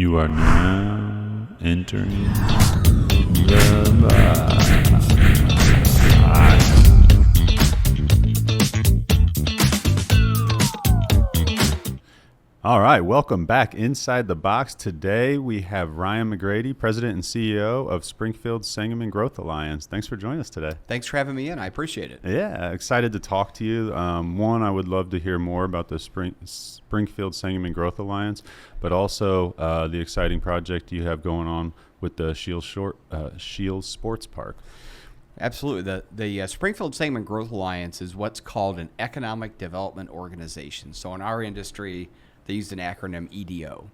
You are now entering the box. All right, welcome back Inside the Box. Today we have Ryan McCrady, President and CEO of Springfield Sangamon Growth Alliance. Thanks for joining us today. Thanks for having me in. I appreciate it. Yeah, excited to talk to you. One, I would love to hear more about the Springfield Sangamon Growth Alliance, but also the exciting project you have going on with the Scheels Sports Park. Absolutely. The Springfield Sangamon Growth Alliance is what's called an economic development organization. So in our industry, they use an acronym EDO.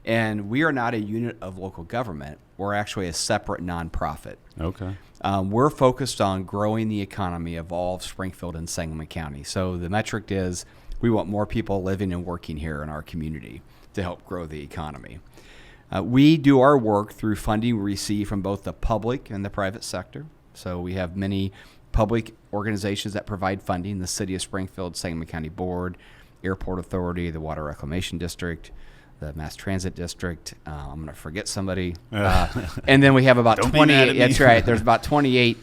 And we are not a unit of local government. We're actually a separate nonprofit. Okay. We're focused on growing the economy of all of Springfield and Sangamon County. So the metric is we want more people living and working here in our community to help grow the economy. We do our work through funding we receive from both the public and the private sector. So we have many public organizations that provide funding, the City of Springfield, Sangamon County Board, Airport Authority, the Water Reclamation District, the Mass Transit District. I'm going to forget somebody. And then we have about 28. That's right. There's about 28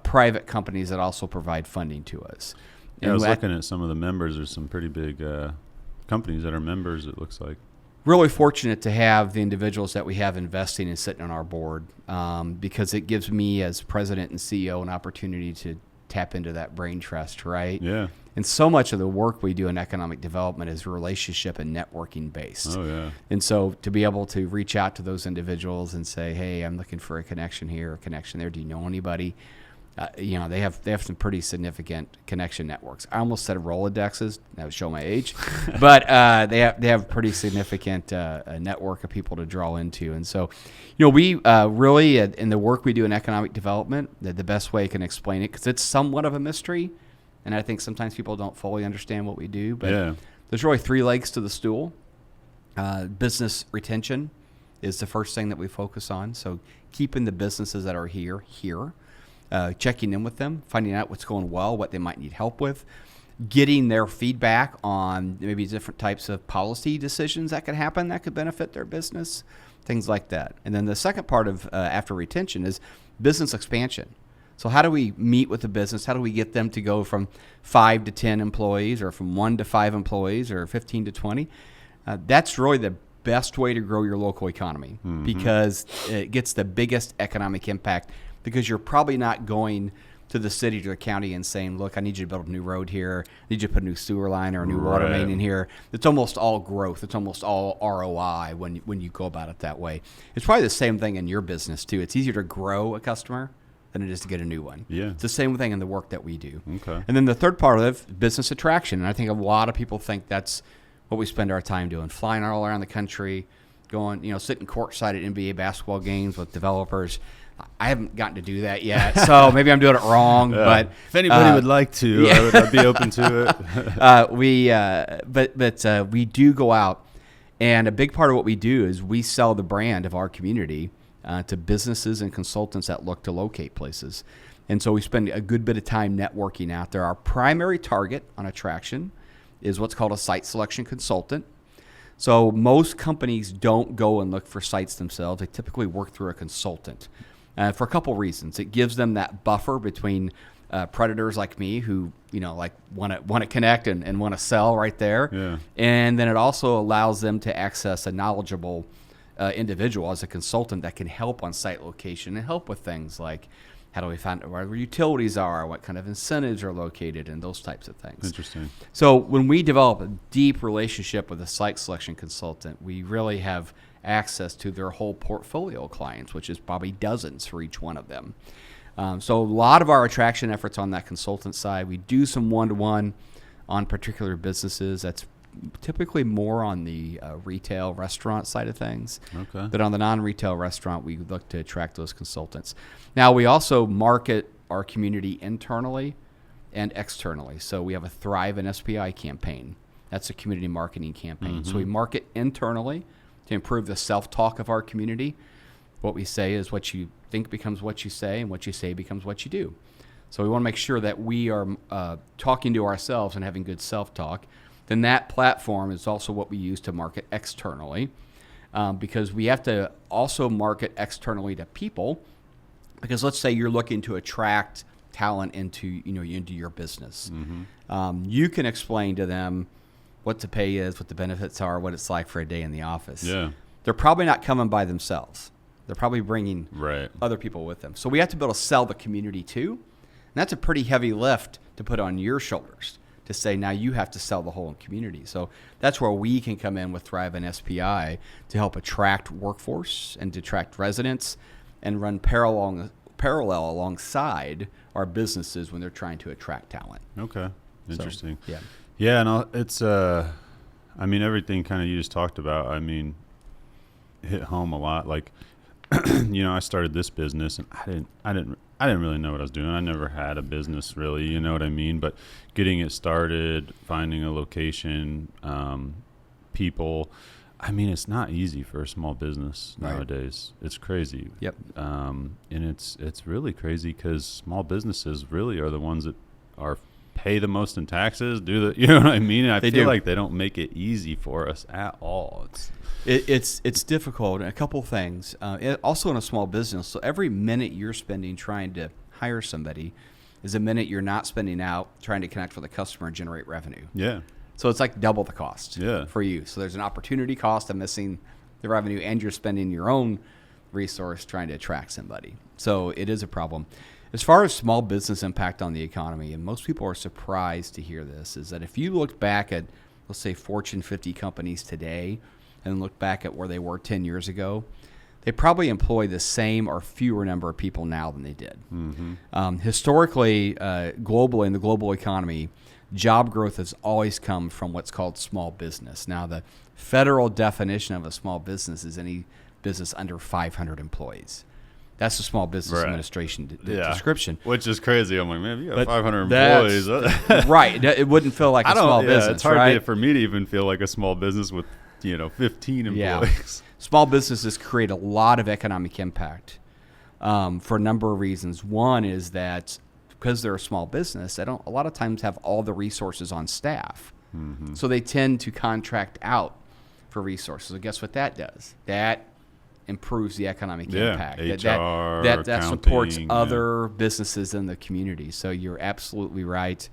private companies that also provide funding to us. Yeah, I was looking at some of the members. There's some pretty big companies that are members, it looks like. Really fortunate to have the individuals that we have investing and sitting on our board because it gives me as president and CEO an opportunity to tap into that brain trust, right? Yeah. And so much of the work we do in economic development is relationship and networking based. Oh, yeah. And so to be able to reach out to those individuals and say, hey, I'm looking for a connection here, a connection there. Do you know anybody? They have some pretty significant connection networks. I almost said Rolodexes. That would show my age. But they have pretty significant network of people to draw into. And so, we really, in the work we do in economic development, the best way I can explain it, because it's somewhat of a mystery, and I think sometimes people don't fully understand what we do. But There's really three legs to the stool. Business retention is the first thing that we focus on. So keeping the businesses that are here. Checking in with them, finding out what's going well, what they might need help with, getting their feedback on maybe different types of policy decisions that could happen that could benefit their business, things like that. And then the second part of after retention is business expansion. So how do we meet with the business? How do we get them to go from 5 to 10 employees or from 1 to 5 employees or 15 to 20? That's really the best way to grow your local economy because it gets the biggest economic impact. Because you're probably not going to the city or the county and saying, look, I need you to build a new road here. I need you to put a new sewer line or a new water main in here. It's almost all growth. It's almost all ROI when you go about it that way. It's probably the same thing in your business, too. It's easier to grow a customer than it is to get a new one. Yeah. It's the same thing in the work that we do. Okay. And then the third part of it, business attraction. And I think a lot of people think that's what we spend our time doing, flying all around the country, going, sitting courtside at NBA basketball games with developers. I haven't gotten to do that yet, so maybe I'm doing it wrong. But if anybody would like to, I'd be open to it. We do go out, and a big part of what we do is we sell the brand of our community to businesses and consultants that look to locate places. And so we spend a good bit of time networking out there. Our primary target on attraction is what's called a site selection consultant. So most companies don't go and look for sites themselves. They typically work through a consultant. For a couple reasons. It gives them that buffer between predators like me who, want to connect and want to sell right there. Yeah. And then it also allows them to access a knowledgeable individual as a consultant that can help on site location and help with things like how do we find where utilities are, what kind of incentives are located, and those types of things. Interesting. So when we develop a deep relationship with a site selection consultant, we really have access to their whole portfolio of clients, which is probably dozens for each one of them. So a lot of our attraction efforts on that consultant side, we do some one-to-one on particular businesses. That's typically more on the retail restaurant side of things. Okay. But on the non-retail restaurant, we look to attract those consultants. Now, we also market our community internally and externally. So we have a Thrive and SPI campaign. That's a community marketing campaign. So we market internally to improve the self-talk of our community. What we say is what you think becomes what you say, and what you say becomes what you do. So we want to make sure that we are talking to ourselves and having good self-talk. Then that platform is also what we use to market externally. because we have to also market externally to people. Because let's say you're looking to attract talent into your business. You can explain to them what the pay is, what the benefits are, what it's like for a day in the office. Yeah. They're probably not coming by themselves. They're probably bringing Right. other people with them. So we have to be able to sell the community too. And that's a pretty heavy lift to put on your shoulders to say, now you have to sell the whole community. So that's where we can come in with Thrive and SPI to help attract workforce and to attract residents and run parallel alongside our businesses when they're trying to attract talent. Okay. Interesting. So, yeah. Yeah, and it's I mean, everything kind of you just talked about, I mean, hit home a lot. Like, I started this business and I didn't really know what I was doing. I never had a business really, you know what I mean? But getting it started, finding a location, people, I mean, it's not easy for a small business nowadays. It's crazy. Yep. And it's really crazy because small businesses really are the ones that pay the most in taxes, you know what I mean? And I feel like they don't make it easy for us at all. It's difficult. And a couple things. Also in a small business, so every minute you're spending trying to hire somebody is a minute you're not spending out trying to connect with a customer and generate revenue. Yeah. So it's like double the cost Yeah. for you. So there's an opportunity cost of missing the revenue, and you're spending your own resource trying to attract somebody. So it is a problem. As far as small business impact on the economy, and most people are surprised to hear this, is that if you look back at, let's say, Fortune 50 companies today and look back at where they were 10 years ago, they probably employ the same or fewer number of people now than they did. Historically, globally, in the global economy, job growth has always come from what's called small business. Now, the federal definition of a small business is any business under 500 employees. That's the Small Business Administration description. Which is crazy. I'm like, man, you got 500 employees. Right. It wouldn't feel like a small business. It's hard for me to even feel like a small business with 15 employees. Yeah. Small businesses create a lot of economic impact for a number of reasons. One is that because they're a small business, they don't a lot of times have all the resources on staff. So they tend to contract out for resources. So guess what that does? That improves the economic impact. HR, that supports other businesses in the community. So you're absolutely right.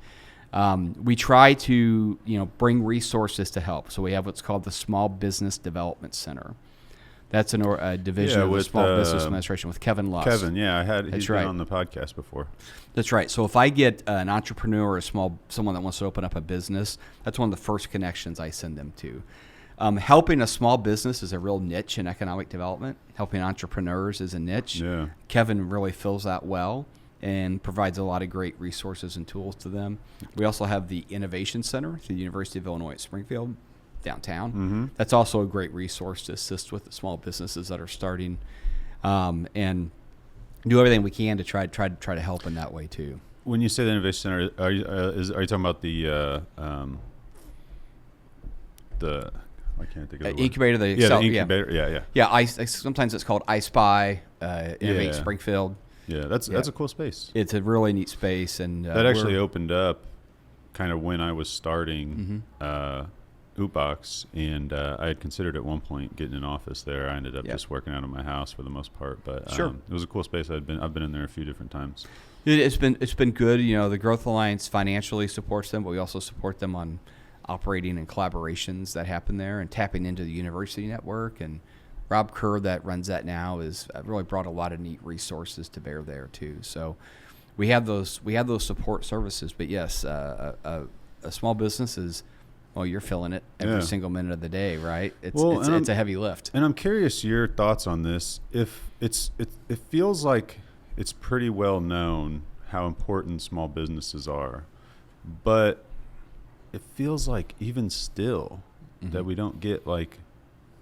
We try to bring resources to help. So we have what's called the Small Business Development Center. That's a division of the Small Business Administration with Kevin Lusk. Kevin, he's been on the podcast before. That's right. So if I get an entrepreneur or someone that wants to open up a business, that's one of the first connections I send them to. Helping a small business is a real niche in economic development. Helping entrepreneurs is a niche. Yeah. Kevin really fills that well and provides a lot of great resources and tools to them. We also have the Innovation Center at the University of Illinois at Springfield, downtown. That's also a great resource to assist with the small businesses that are starting, and do everything we can to try to help in that way too. When you say the Innovation Center, are you talking about the I can't think of the incubator? The incubator. Yeah. Sometimes it's called iSpy, Innovate Springfield. Yeah, that's a cool space. It's a really neat space, and that actually opened up kind of when I was starting Ootbox, and I had considered at one point getting an office there. I ended up just working out of my house for the most part, but it was a cool space. I've been in there a few different times. It's been good. The Growth Alliance financially supports them, but we also support them on operating and collaborations that happen there and tapping into the university network. And Rob Kerr, that runs that now, is really brought a lot of neat resources to bear there too. So we have those support services. But yes, a small business is, well, you're feeling it every single minute of the day, right? It's a heavy lift. And I'm curious your thoughts on this. If it feels like it's pretty well known how important small businesses are, but it feels like even still that we don't get like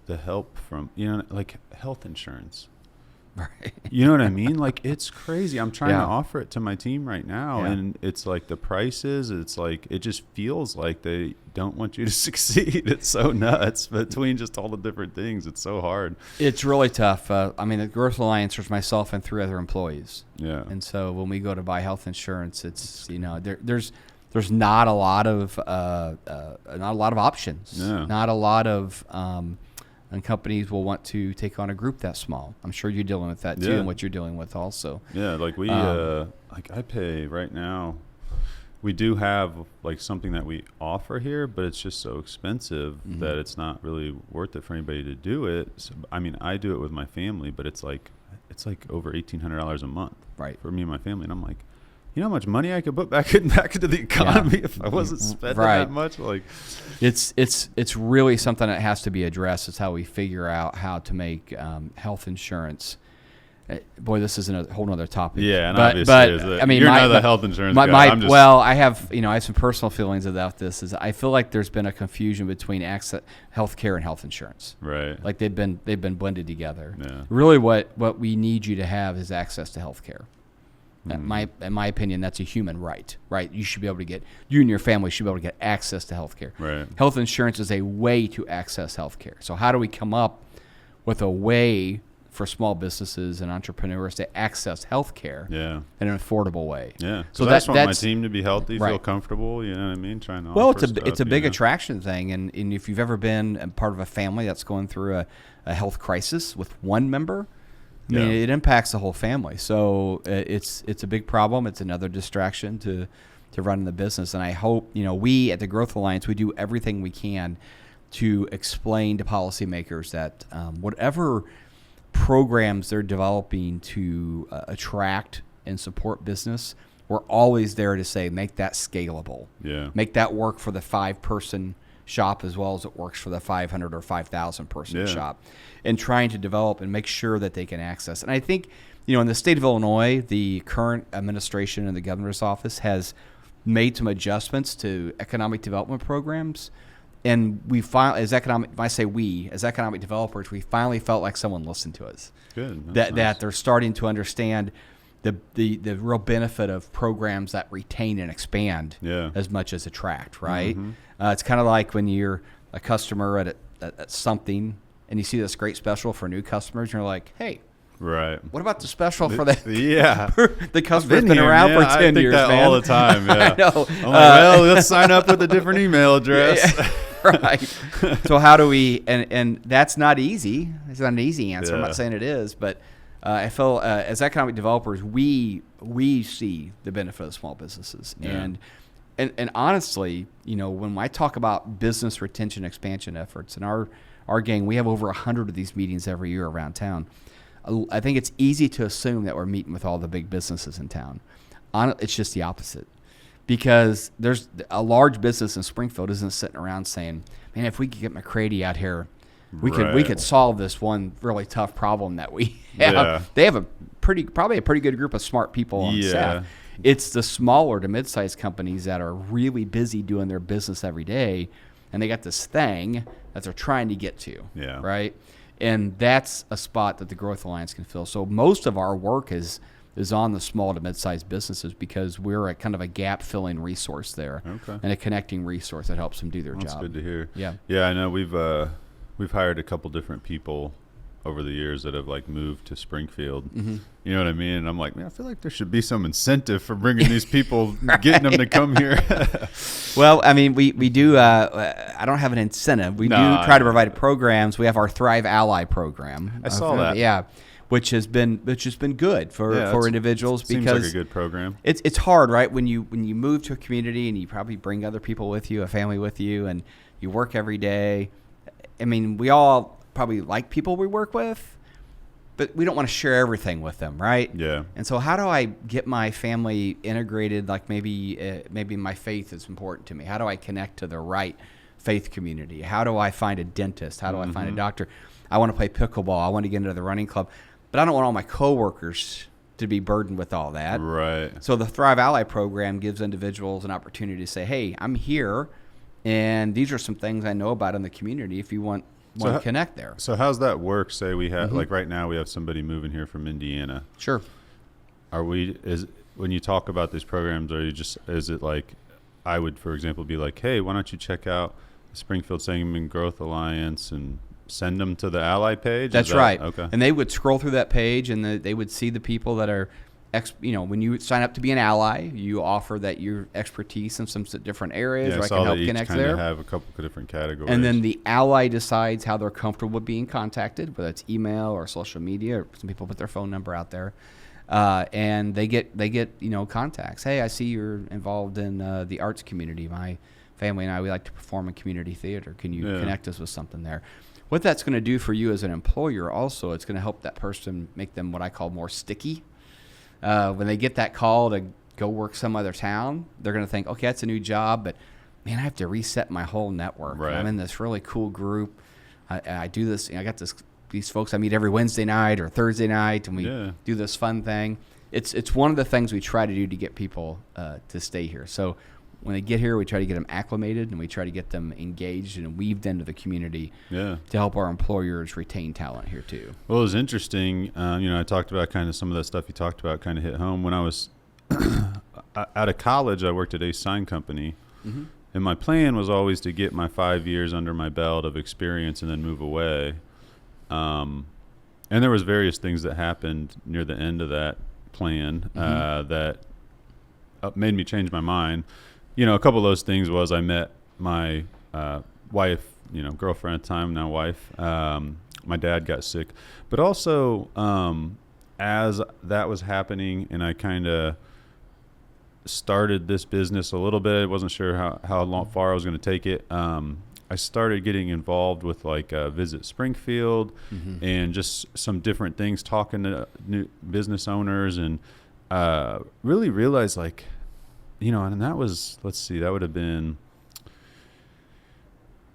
the help from, like health insurance. Right. You know what I mean? Like, it's crazy. I'm trying to offer it to my team right now, and it's like the prices, it's like, it just feels like they don't want you to succeed. It's so nuts between just all the different things. It's so hard. It's really tough. The Growth Alliance was myself and 3 other employees. Yeah. And so when we go to buy health insurance, it's, there's not a lot of options. Yeah. Not a lot of and companies will want to take on a group that small. I'm sure you're dealing with that too, Yeah. and what you're dealing with also. Yeah, like we like I pay right now. We do have like something that we offer here, but it's just so expensive that it's not really worth it for anybody to do it. So, I mean, I do it with my family, but it's like over $1,800 a month for me and my family, and I'm like, you know how much money I could put back into the economy if I wasn't spending that much? Like, it's really something that has to be addressed. It's how we figure out how to make health insurance. Boy, this isn't a whole nother topic. Yeah, and but obviously, I mean, you're not the health insurance guy. I have some personal feelings about this. Is I feel like there's been a confusion between healthcare and health insurance. Right. Like they've been blended together. Yeah. Really, what we need you to have is access to healthcare. In my opinion, that's a human right. Right. You and your family should be able to get access to healthcare. Right. Health insurance is a way to access healthcare. So how do we come up with a way for small businesses and entrepreneurs to access healthcare in an affordable way? Yeah. So I just want my team to be healthy, feel comfortable. You know what I mean? It's a big attraction thing, and if you've ever been a part of a family that's going through a health crisis with one member, I mean, it impacts the whole family. So it's a big problem. It's another distraction to running the business. And I hope, we at the Growth Alliance, we do everything we can to explain to policymakers that whatever programs they're developing to attract and support business, we're always there to say, make that scalable. Yeah. Make that work for the 5-person shop as well as it works for the 500 or 5,000 person shop, and trying to develop and make sure that they can access. And I think, in the state of Illinois, the current administration and the governor's office has made some adjustments to economic development programs. And we finally, as economic developers, we finally felt like someone listened to us. Good. That they're starting to understand the real benefit of programs that retain and expand as much as attract, right? Mm-hmm. It's kind of like when you're a customer at something and you see this great special for new customers, and you're like, hey, right, what about the special for the the customer's been around for 10 years, that man? All the time, yeah. I know. Well, let's sign up with a different email address. Right. So how do we, and that's not easy. It's not an easy answer. I'm not saying it is, but I feel as economic developers, we see the benefit of small businesses. Yeah. And honestly, when I talk about business retention expansion efforts, and our gang, we have over 100 of these meetings every year around town. I think it's easy to assume that we're meeting with all the big businesses in town. It's just the opposite. Because there's a large business in Springfield isn't sitting around saying, man, if we could get McCrady out here, we could solve this one really tough problem that we have. Yeah. They have probably a pretty good group of smart people on staff. It's the smaller to mid-sized companies that are really busy doing their business every day, and they got this thing that they're trying to get to, right? And that's a spot that the Growth Alliance can fill. So most of our work is on the small to mid-sized businesses because we're a kind of a gap-filling resource there, and a connecting resource that helps them do their job. That's good to hear. Yeah, I know we've hired a couple different people over the years that have like moved to Springfield. Mm-hmm. You know what I mean? And I'm like, man, I feel like there should be some incentive for bringing these people, getting them to come here. Well, I mean, we do. I don't have an incentive. We do try to provide programs. We have our Thrive Ally program. I saw that. Yeah. Which has been good for individuals because seems like a good program. It's hard, right? When you move to a community and you probably bring other people with you, a family with you, and you work every day. I mean, we all probably like people we work with, but we don't want to share everything with them, right? Yeah. And so, how do I get my family integrated? Like maybe my faith is important to me. How do I connect to the right faith community? How do I find a dentist? How do I find a doctor? I want to play pickleball. I want to get into the running club. But I don't want all my coworkers to be burdened with all that. Right. So the Thrive Ally program gives individuals an opportunity to say, hey, I'm here, and these are some things I know about in the community if you want to connect there. So how's that work? Say we have, like right now we have somebody moving here from Indiana. Sure. When you talk about these programs, is it like, I would, for example, be like, hey, why don't you check out the Springfield Sangamon Growth Alliance and send them to the Ally page? That's right. Okay. And they would scroll through that page, and they would see the people that are when you sign up to be an ally, you offer that your expertise in some different areas, Yeah, or I I saw can that help each connect kind there. of have a couple of different categories. And then the ally decides how they're comfortable with being contacted, whether it's email or social media, or some people put their phone number out there. And they get contacts. Hey, I see you're involved in the arts community. My family and I, we like to perform in community theater. Can you connect us with something there? What that's going to do for you as an employer also, it's going to help that person, make them what I call more sticky. When they get that call to go work some other town, they're going to think, okay, that's a new job, but man, I have to reset my whole network. Right. I'm in this really cool group. I do this. I got these folks I meet every Wednesday night or Thursday night, and we do this fun thing. It's one of the things we try to do to get people to stay here. So when they get here, we try to get them acclimated, and we try to get them engaged and weaved into the community to help our employers retain talent here too. Well, it was interesting. I talked about kind of some of that stuff you talked about kind of hit home. When I was out of college, I worked at a sign company. Mm-hmm. And my plan was always to get my 5 years under my belt of experience and then move away. And there was various things that happened near the end of that plan that made me change my mind. A couple of those things was I met my wife, girlfriend at the time, now wife. My dad got sick. But also, as that was happening and I kind of started this business a little bit, I wasn't sure how far I was going to take it. I started getting involved with Visit Springfield and just some different things, talking to new business owners, and really realized and that was, let's see, that would have been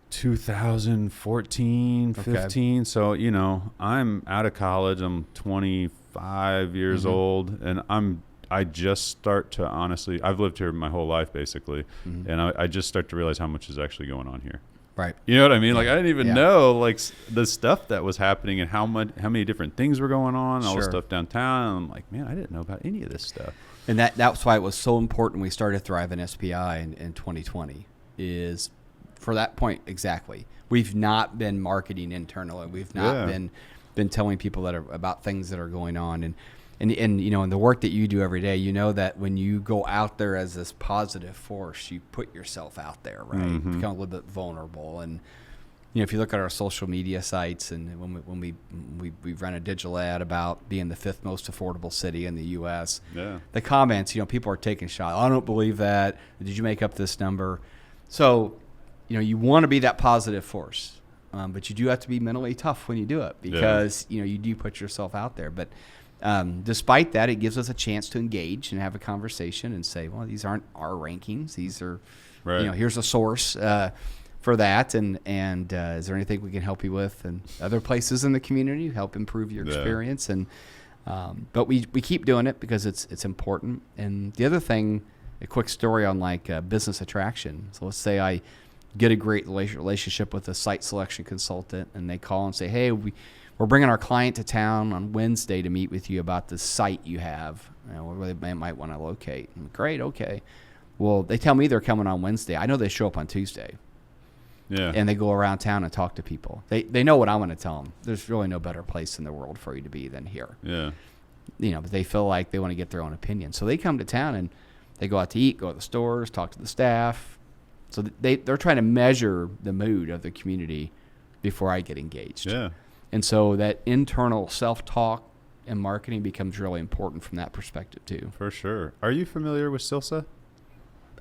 2014, 15. Okay. So, I'm out of college. I'm 25 years old, and I just start to honestly, I've lived here my whole life basically, and I just start to realize how much is actually going on here. Right. You know what I mean? I didn't even know the stuff that was happening and how many different things were going on, all the stuff downtown. And I'm like, man, I didn't know about any of this stuff. And that's why it was so important we started Thrive in SPI in 2020, is for that point exactly. We've not been marketing internally. We've not been telling people about things that are going on. And in the work that you do every day, that when you go out there as this positive force, you put yourself out there, right? You become a little bit vulnerable. And if you look at our social media sites, and when we run a digital ad about being the 5th most affordable city in the U.S., the comments, people are taking shots. I don't believe that. Did you make up this number? So, you want to be that positive force, but you do have to be mentally tough when you do it, because you do put yourself out there. But despite that, it gives us a chance to engage and have a conversation and say, well, these aren't our rankings. These are, here's a source for that. And is there anything we can help you with and other places in the community to help improve your experience? And but we keep doing it because it's important. And the other thing, a quick story on business attraction. So let's say I get a great relationship with a site selection consultant, and they call and say, hey, we're bringing our client to town on Wednesday to meet with you about the site you have, where they might want to locate. Great, okay. Well, they tell me they're coming on Wednesday. I know they show up on Tuesday. Yeah. And they go around town and talk to people. They know what I'm going to tell them. There's really no better place in the world for you to be than here. Yeah. But they feel like they want to get their own opinion. So they come to town and they go out to eat, go to the stores, talk to the staff. So they're trying to measure the mood of the community before I get engaged. Yeah. And so that internal self-talk and marketing becomes really important from that perspective too. For sure. Are you familiar with CILCSA?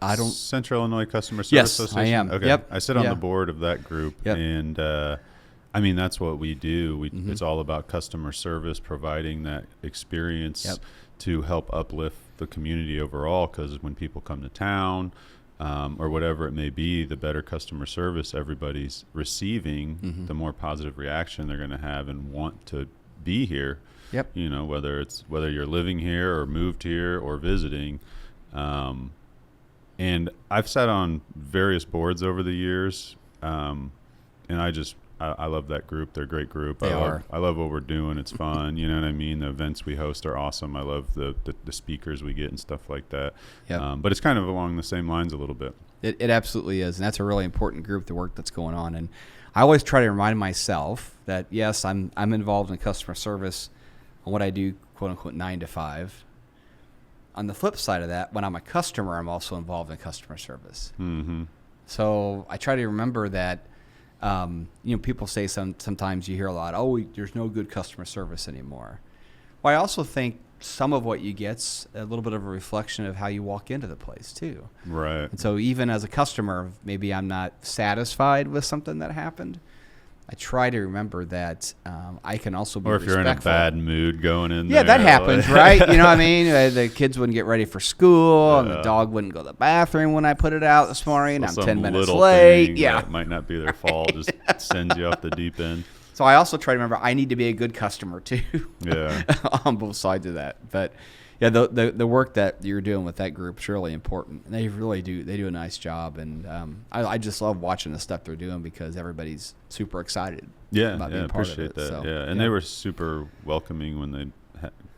I don't. Central Illinois Customer Service Association? Yes, I am. Okay. Yep. I sit on the board of that group, and that's what we do. It's all about customer service, providing that experience to help uplift the community overall, because when people come to town, or whatever it may be, the better customer service everybody's receiving, the more positive reaction they're going to have and want to be here. Yep. Whether you're living here or moved here or visiting. And I've sat on various boards over the years, and I love that group. They're a great group. I love what we're doing. It's fun. You know what I mean? The events we host are awesome. I love the speakers we get and stuff like that. Yep. But it's kind of along the same lines a little bit. It absolutely is. And that's a really important group, the work that's going on. And I always try to remind myself that, yes, I'm involved in customer service on what I do, quote unquote, 9 to 5. on the flip side of that, when I'm a customer, I'm also involved in customer service. Mm-hmm. So I try to remember that, people say sometimes you hear a lot, there's no good customer service anymore. Well, I also think some of what you get's a little bit of a reflection of how you walk into the place too. Right. And so even as a customer, maybe I'm not satisfied with something that happened. I try to remember that I can also be respectful. Or if you're in a bad mood going in there. Yeah, that happens, right? You know what I mean? The kids wouldn't get ready for school, and the dog wouldn't go to the bathroom when I put it out this morning. I'm 10 minutes late. Yeah. That might not be their fault. Just sends you off the deep end. So I also try to remember I need to be a good customer too. Yeah. On both sides of that. But yeah, the work that you're doing with that group is really important, and they really do. They do a nice job, and I just love watching the stuff they're doing because everybody's super excited. About being part of it. That. So, yeah, and they were super welcoming when they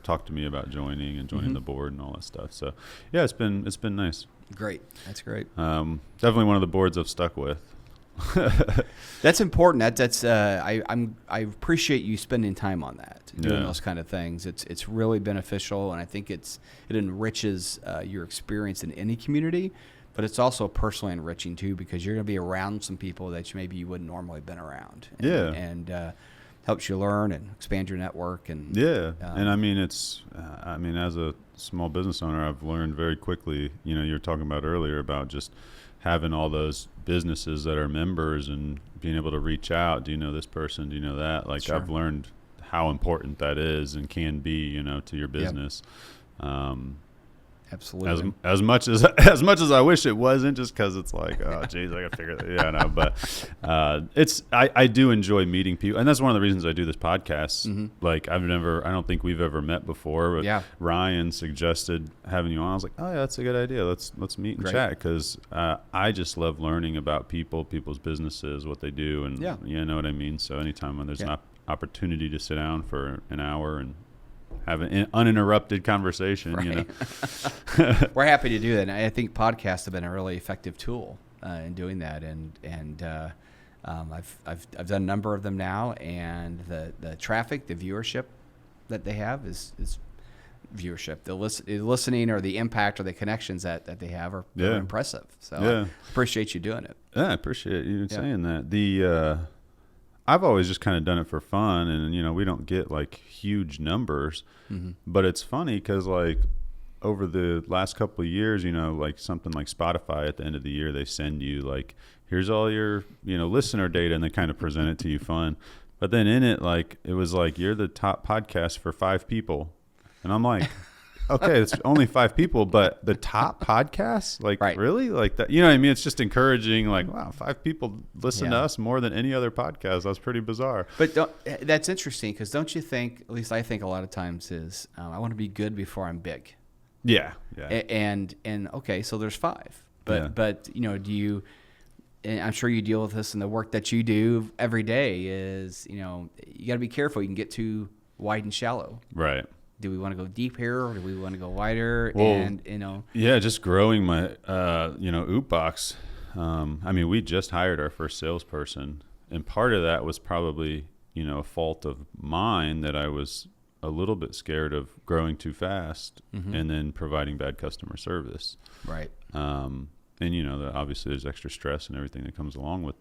talked to me about joining the board and all that stuff. So yeah, it's been nice. Great, that's great. Definitely one of the boards I've stuck with. That's important. I appreciate you spending time on that, doing those kind of things. It's really beneficial, and I think it enriches your experience in any community, but it's also personally enriching too because you're going to be around some people that maybe you wouldn't normally have been around. And helps you learn and expand your network. And and I mean as a small business owner, I've learned very quickly. You know, you were talking about earlier about just having all those businesses that are members and being able to reach out. Do you know this person? Do you know that? Like, sure. I've learned how important that is and can be, to your business. Absolutely. As much as I wish it wasn't, just because it's like, oh, geez, I got to figure that. Yeah, no, but I do enjoy meeting people, and that's one of the reasons I do this podcast. Mm-hmm. Like, I don't think we've ever met before, but Ryan suggested having you on. I was like, oh yeah, that's a good idea. Let's meet and chat because I just love learning about people's businesses, what they do, and you know what I mean. So anytime when there's an opportunity to sit down for an hour and have an uninterrupted conversation, We're happy to do that. And I think podcasts have been a really effective tool in doing that. And I've done a number of them now, and the traffic, the viewership that they have is viewership. The listening or the impact or the connections that they have are impressive. So I appreciate you doing it. Yeah, I appreciate you saying that. I've always just kind of done it for fun, and we don't get like huge numbers, but it's funny because like over the last couple of years, like something like Spotify at the end of the year, they send you like, here's all your listener data, and they kind of present it to you fun. But then in it, like it was like, you're the top podcast for 5 people, and I'm like, okay, it's only 5 people, but the top podcasts, like really, like that, you know what I mean? It's just encouraging. Like, wow, 5 people listen to us more than any other podcast. That's pretty bizarre. But that's interesting because don't you think? At least I think a lot of times is I want to be good before I'm big. Yeah. And okay, so there's 5, but do you? And I'm sure you deal with this in the work that you do every day. Is you got to be careful. You can get too wide and shallow. Right. Do we want to go deep here, or do we want to go wider? Well, and just growing my Oop box. We just hired our first salesperson, and part of that was probably a fault of mine that I was a little bit scared of growing too fast and then providing bad customer service. Right. And obviously there's extra stress and everything that comes along with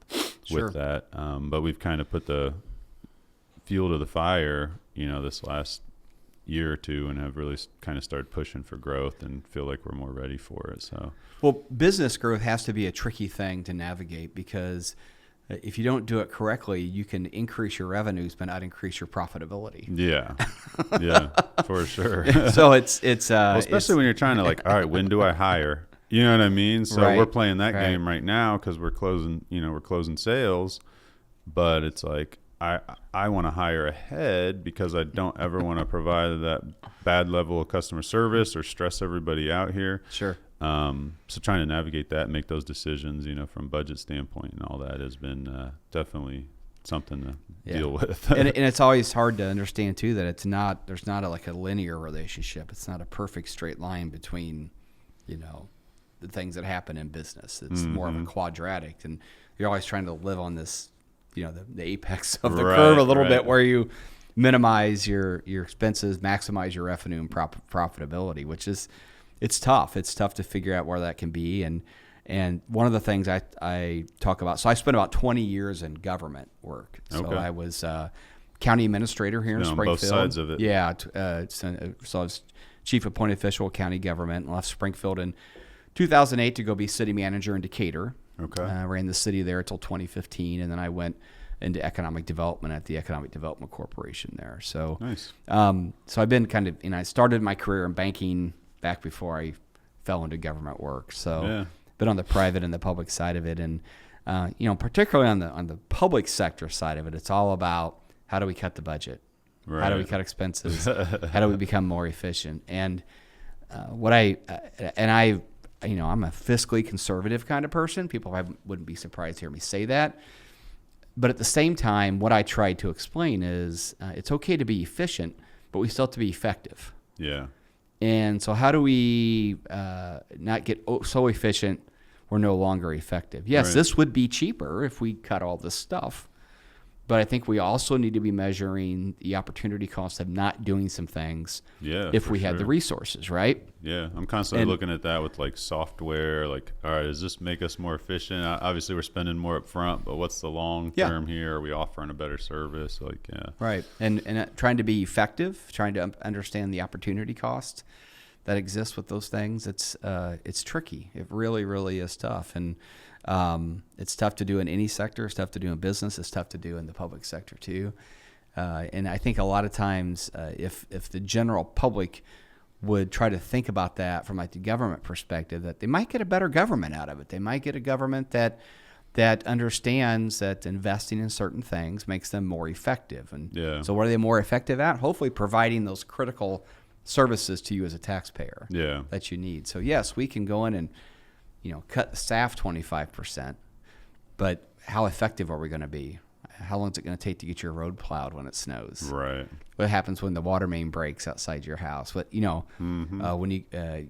that. But we've kind of put the fuel to the fire, this last year or two, and have really kind of started pushing for growth and feel like we're more ready for it. So, well, business growth has to be a tricky thing to navigate because if you don't do it correctly, you can increase your revenues but not increase your profitability. Yeah, for sure. So it's especially when you're trying to like, all right, when do I hire? You know what I mean? So we're playing that game right now because we're closing sales, but it's like, I want to hire ahead because I don't ever want to provide that bad level of customer service or stress everybody out here. Sure. So trying to navigate that and make those decisions, from budget standpoint and all that has been definitely something to deal with. and it's always hard to understand too that there's not like a linear relationship. It's not a perfect straight line between, the things that happen in business. It's more of a quadratic, and you're always trying to live on this, the apex of the curve a little bit, where you minimize your expenses, maximize your revenue and profitability, which is it's tough. It's tough to figure out where that can be. And one of the things I talk about, so I spent about 20 years in government work. So Okay. I was county administrator here in On Springfield. both sides of it. Yeah. So I was chief appointed official of county government and left Springfield in 2008 to go be city manager in Decatur. Okay. Ran the city there until 2015, and then I went into economic development at the Economic Development Corporation there. So Nice. so I've been kind of, I started my career in banking back before I fell into government work. So Yeah. been on the private and the public side of it, and particularly on the public sector side of it, it's all about how do we cut the budget, Right. how do we cut expenses, how do we become more efficient, and I'm a fiscally conservative kind of person. People wouldn't be surprised to hear me say that. But at the same time, what I try to explain is it's okay to be efficient, but we still have to be effective. Yeah. And so how do we not get so efficient we're no longer effective? Yes, Right. This would be cheaper if we cut all this stuff. But I think we also need to be measuring the opportunity cost of not doing some things if for we had the sure. resources, right? Yeah, I'm constantly And- looking at that with like software. Like, all right, does this make us more efficient? Obviously, we're spending more up front, but what's the long term here? Are we offering a better service? Like, yeah, Right. And trying to be effective, trying to understand the opportunity cost that exists with those things. It's tricky. It really, really is tough. And it's tough to do in any sector. It's tough to do in business. It's tough to do in the public sector too. And I think a lot of times, if the general public would try to think about that from like the government perspective, that they might get a better government out of it. They might get a government that understands that investing in certain things makes them more effective. And Yeah. so what are they more effective at? Hopefully providing those critical services to you as a taxpayer yeah, that you need. So yes, we can go in and cut the staff 25%, but how effective are we going to be? How long is it going to take to get your road plowed when it snows? right. What happens when the water main breaks outside your house? When you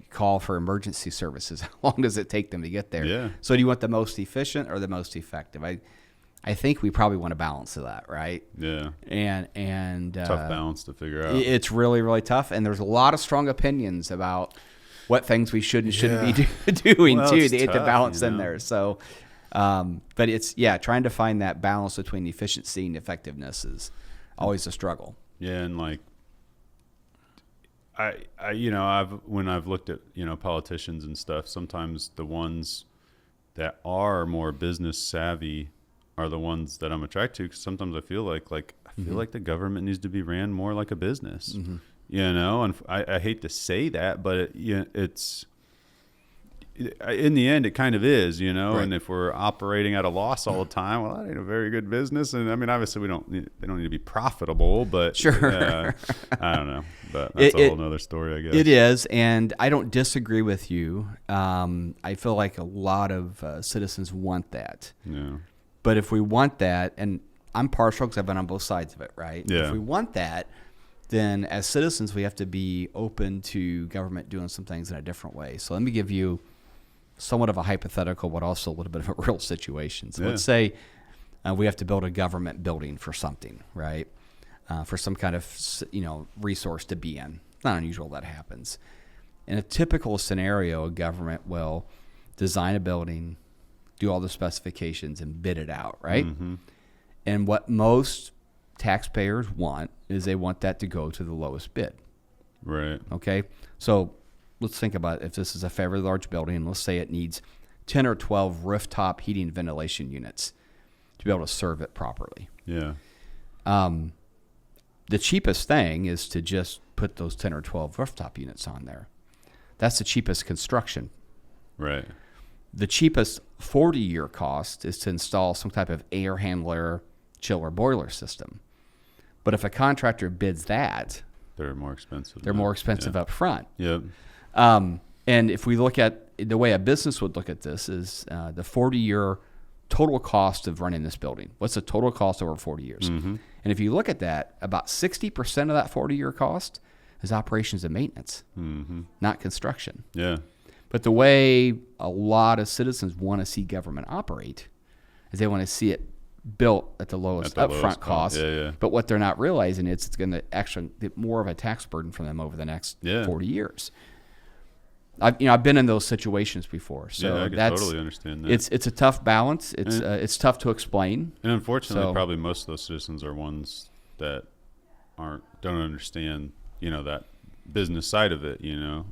call for emergency services, how long does it take them to get there? Yeah. So do you want the most efficient or the most effective? I think we probably want a balance of that, right? Yeah, And tough balance to figure out. It's really, really tough, and there's a lot of strong opinions about what things we should and shouldn't be doing Well, too it's to get the tough, balance in know. there. So, but it's trying to find that balance between efficiency and effectiveness is always a struggle. Yeah, and like when I've looked at politicians and stuff, sometimes the ones that are more business savvy are the ones that I'm attracted to, because sometimes I feel like the government needs to be ran more like a business, and I hate to say that, but it's in the end it kind of is, Right. and if we're operating at a loss all the time, well, that ain't a very good business. And I mean, obviously they don't need to be profitable, but Sure. I don't know, but that's a whole nother story, I guess. It is, and I don't disagree with you. I feel like a lot of citizens want that. Yeah. But if we want that, and I'm partial because I've been on both sides of it, right? Yeah. If we want that, then as citizens, we have to be open to government doing some things in a different way. So let me give you somewhat of a hypothetical, but also a little bit of a real situation. So let's say we have to build a government building for something, right? For some kind of resource to be in. It's not unusual that happens. In a typical scenario, a government will design a building, do all the specifications, and bid it out, right? Mm-hmm. And what most taxpayers want is they want that to go to the lowest bid. Right. Okay? So let's think about if this is a fairly large building, let's say it needs 10 or 12 rooftop heating and ventilation units to be able to serve it properly. Yeah. The cheapest thing is to just put those 10 or 12 rooftop units on there. That's the cheapest construction. Right. The cheapest 40-year cost is to install some type of air handler, chiller, boiler system. But if a contractor bids that, They're more expensive. they're more expensive up front. Yep. And if we look at the way a business would look at this is the 40-year total cost of running this building. What's the total cost over 40 years? Mm-hmm. And if you look at that, about 60% of that 40-year cost is operations and maintenance, Mm-hmm. not construction. Yeah. But the way a lot of citizens want to see government operate is they want to see it built at the lowest upfront cost. Yeah. But what they're not realizing is it's going to actually get more of a tax burden for them over the next 40 years. I've been in those situations before, so yeah, I can totally understand that. It's a tough balance. It's tough to explain. And unfortunately, probably most of those citizens are ones that don't understand, that business side of it,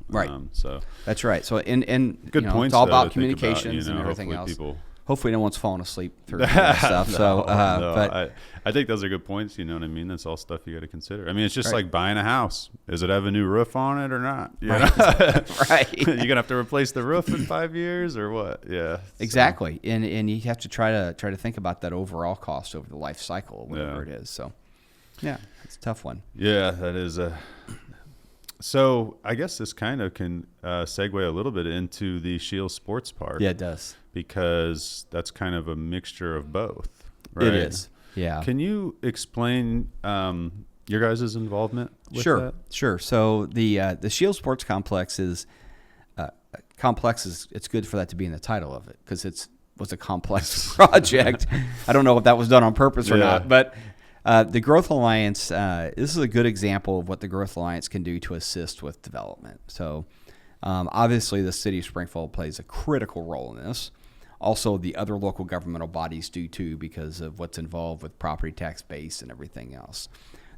Right. So that's right. So and good points. It's all though, about to think communications about, and everything else. People, hopefully, no one's falling asleep through that stuff. No, But I think those are good points. You know what I mean? That's all stuff you got to consider. I mean, it's just like buying a house. Does it have a new roof on it or not? Right. You're gonna have to replace the roof in 5 years or what? Yeah. Exactly. So. And you have to try to think about that overall cost over the life cycle, whatever it is. So, yeah, it's a tough one. Yeah, that is a. So I guess this kind of can segue a little bit into the Scheels Sports Park. Yeah, it does. Because that's kind of a mixture of both, right? It is, yeah. Can you explain your guys' involvement with that? Sure. So the Scheels Sports Complex is it's good for that to be in the title of it because was a complex project. I don't know if that was done on purpose or not, but the Growth Alliance, this is a good example of what the Growth Alliance can do to assist with development. So obviously the city of Springfield plays a critical role in this. Also, the other local governmental bodies do too because of what's involved with property tax base and everything else.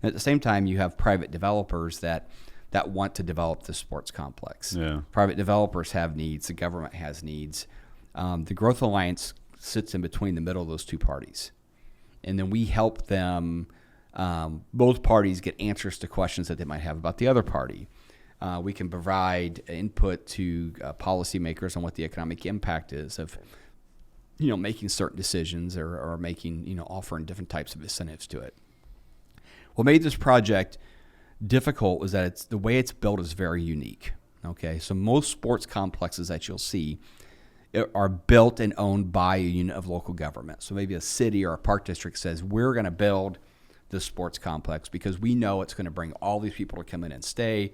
And at the same time, you have private developers that want to develop the sports complex. Yeah. Private developers have needs. The government has needs. The Growth Alliance sits in between the middle of those two parties. And then we help them, both parties get answers to questions that they might have about the other party. We can provide input to policymakers on what the economic impact is of making certain decisions or making, offering different types of incentives to it. What made this project difficult was that the way it's built is very unique. Okay, so most sports complexes that you'll see are built and owned by a unit of local government. So maybe a city or a park district says, we're going to build this sports complex because we know it's going to bring all these people to come in and stay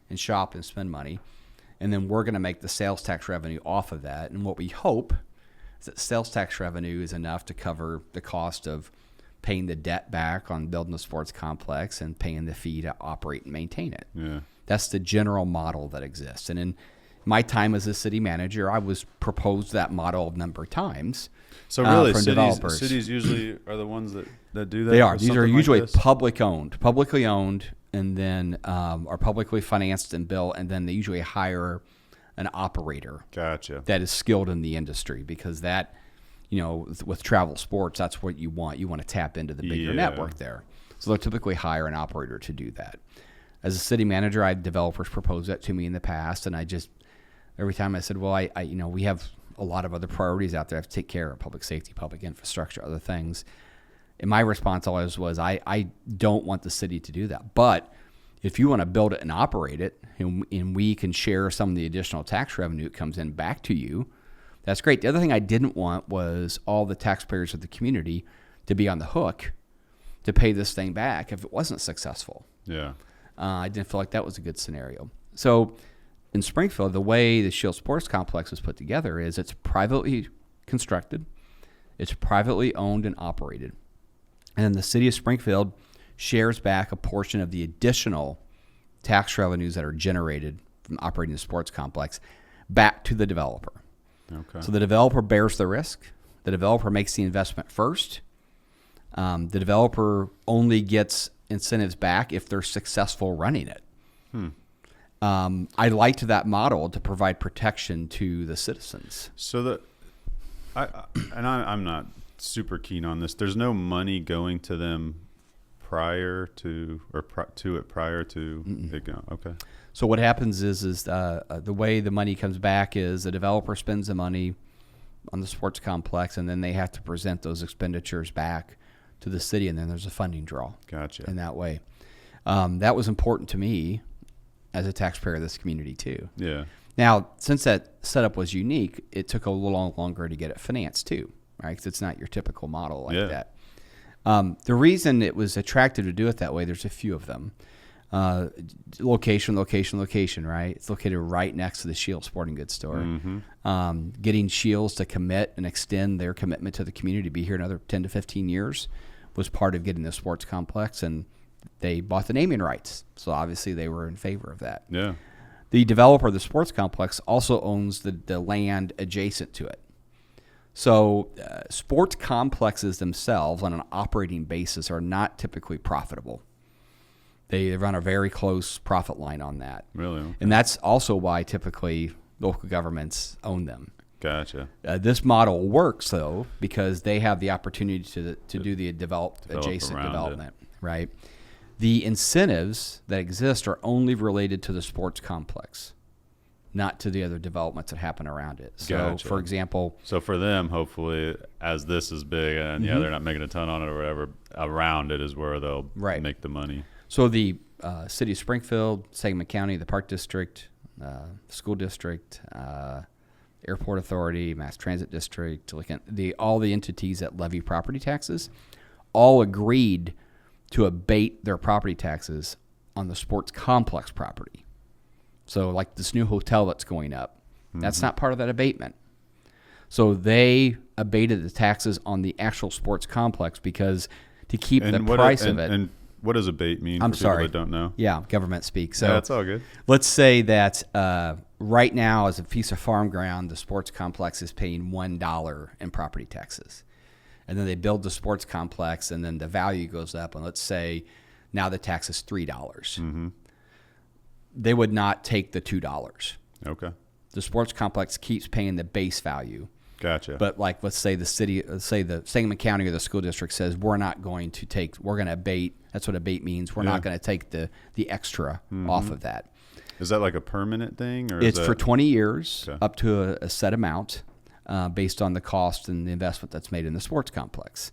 and shop and spend money. And then we're going to make the sales tax revenue off of that. And what we hope is that sales tax revenue is enough to cover the cost of paying the debt back on building the sports complex and paying the fee to operate and maintain it. Yeah. That's the general model that exists. And in my time as a city manager, I was proposed that model a number of times. So really, from developers. cities usually are the ones that do that? They are. These are usually like publicly owned, and then are publicly financed and built, and then they usually hire an operator. Gotcha. That is skilled in the industry because that, with travel sports, that's what you want. You want to tap into the bigger network there. So they'll typically hire an operator to do that. As a city manager, I had developers propose that to me in the past, and I just every time I said, well, I we have a lot of other priorities out there. I have to take care of public safety, public infrastructure, other things. And my response always was, I don't want the city to do that. But if you want to build it and operate it, and we can share some of the additional tax revenue that comes in back to you, that's great. The other thing I didn't want was all the taxpayers of the community to be on the hook to pay this thing back if it wasn't successful. Yeah. I didn't feel like that was a good scenario. So in Springfield, the way the Scheels Sports Complex is put together is it's privately constructed, it's privately owned and operated, and the city of Springfield shares back a portion of the additional tax revenues that are generated from operating the sports complex back to the developer. Okay. So the developer bears the risk. The developer makes the investment first. The developer only gets incentives back if they're successful running it. I liked that model to provide protection to the citizens. So I'm not super keen on this. There's no money going to them prior to it go. Okay. So what happens is the way the money comes back is the developer spends the money on the sports complex, and then they have to present those expenditures back to the city, and then there's a funding draw. Gotcha. In that way. That was important to me as a taxpayer of this community too. Yeah. Now, since that setup was unique, it took a little longer to get it financed too, right? Because it's not your typical model like that. The reason it was attractive to do it that way, there's a few of them. Location, right? It's located right next to the Scheels Sporting Goods store. Mm-hmm. Getting Scheels to commit and extend their commitment to the community to be here another 10 to 15 years was part of getting the sports complex, and they bought the naming rights. So obviously they were in favor of that. Yeah. The developer of the sports complex also owns the land adjacent to it. So sports complexes themselves on an operating basis are not typically profitable. They run a very close profit line on that. Really? Okay. And that's also why typically local governments own them. Gotcha. This model works, though, because they have the opportunity to do the develop adjacent around development, right? The incentives that exist are only related to the sports complex, not to the other developments that happen around it. So, Gotcha. for example... So for them, hopefully, as this is big and, they're not making a ton on it or whatever, around it is where they'll make the money. So the city of Springfield, Sangamon County, the Park District, School District, Airport Authority, Mass Transit District, all the entities that levy property taxes, all agreed to abate their property taxes on the sports complex property. So like this new hotel that's going up, that's not part of that abatement. So they abated the taxes on the actual sports complex because to keep the price of it. And what does abate mean I'm for sorry. people that don't know? Yeah, government speak. So that's all good. Let's say that right now, as a piece of farm ground, the sports complex is paying $1 in property taxes. And then they build the sports complex, and then the value goes up. And let's say now the tax is $3. They would not take the $2. Okay. The sports complex keeps paying the base value. Gotcha. But like, let's say the Sangamon County or the school district says, we're going to abate. That's what abate means. We're not going to take the extra off of that. Is that like a permanent thing? Or it's for 20 years, Okay. up to a set amount, based on the cost and the investment that's made in the sports complex.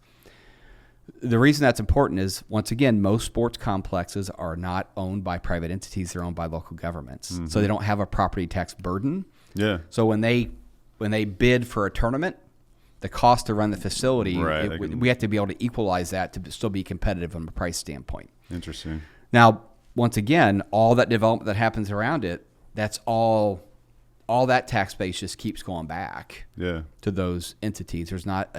The reason that's important is, once again, most sports complexes are not owned by private entities. They're owned by local governments. So they don't have a property tax burden. Yeah. So when they bid for a tournament, the cost to run the facility, we have to be able to equalize that to still be competitive from a price standpoint. Interesting. Now, once again, all that development that happens around it, that's all that tax base just keeps going back to those entities. There's not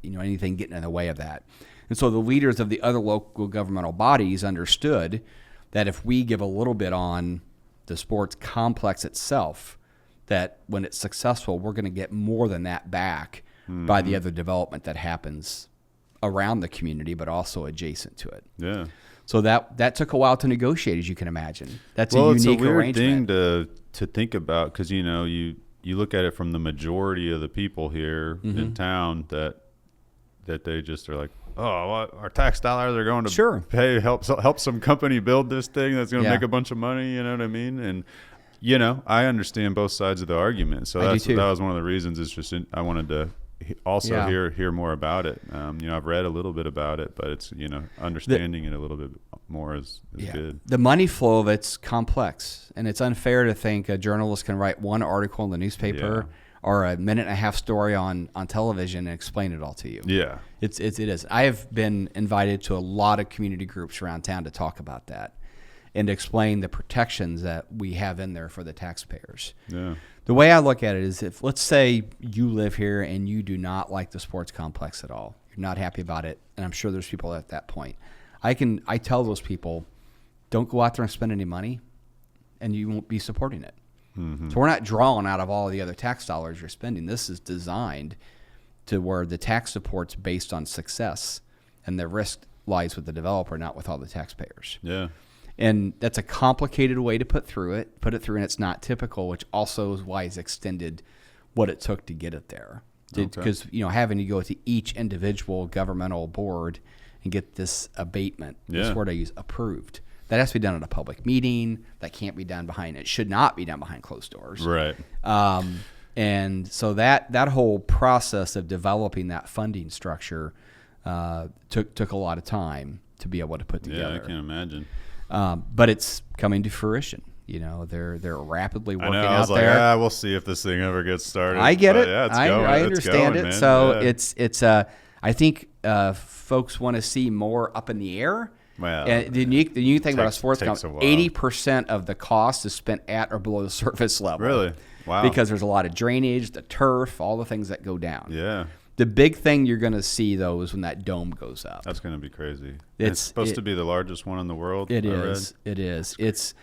anything getting in the way of that. And so the leaders of the other local governmental bodies understood that if we give a little bit on the sports complex itself, that when it's successful, we're going to get more than that back by the other development that happens around the community, but also adjacent to it. Yeah. So that took a while to negotiate, as you can imagine. That's a unique it's a weird arrangement. thing to think about, because you look at it from the majority of the people here in town that they just are like, oh, well, our tax dollars are going to pay help some company build this thing that's going to make a bunch of money. You know what I mean? And I understand both sides of the argument. So that was one of the reasons. It's just I wanted to also hear more about it. I've read a little bit about it, but it's understanding it a little bit more is good. The money flow of it's complex, and it's unfair to think a journalist can write one article in the newspaper or a minute and a half story on television and explain it all to you. Yeah, it is. I have been invited to a lot of community groups around town to talk about that and to explain the protections that we have in there for the taxpayers. Yeah. The way I look at it is, if let's say you live here and you do not like the sports complex at all, you're not happy about it, and I'm sure there's people at that point. I tell those people, don't go out there and spend any money, and you won't be supporting it. So we're not drawing out of all the other tax dollars you're spending. This is designed to where the tax support's based on success, and the risk lies with the developer, not with all the taxpayers. Yeah. And that's a complicated way to put it through, and it's not typical, which also is why it's extended what it took to get it there. Because having to go to each individual governmental board and get this abatement, this word I use, approved. That has to be done at a public meeting. That can't be done it should not be done behind closed doors. Right. And so that whole process of developing that funding structure took a lot of time to be able to put together. Yeah, I can imagine. But it's coming to fruition. They're rapidly working out there. I was like, we'll see if this thing ever gets started. I get it. Yeah, it's I going. understand going, it. Man. So it's I think folks want to see more up in the air. Well, the unique thing about a sports company, 80% of the cost is spent at or below the surface level. Really? Wow. Because there's a lot of drainage, the turf, all the things that go down. Yeah. The big thing you're going to see, though, is when that dome goes up. That's going to be crazy. It's supposed to be the largest one in the world. It is. It is.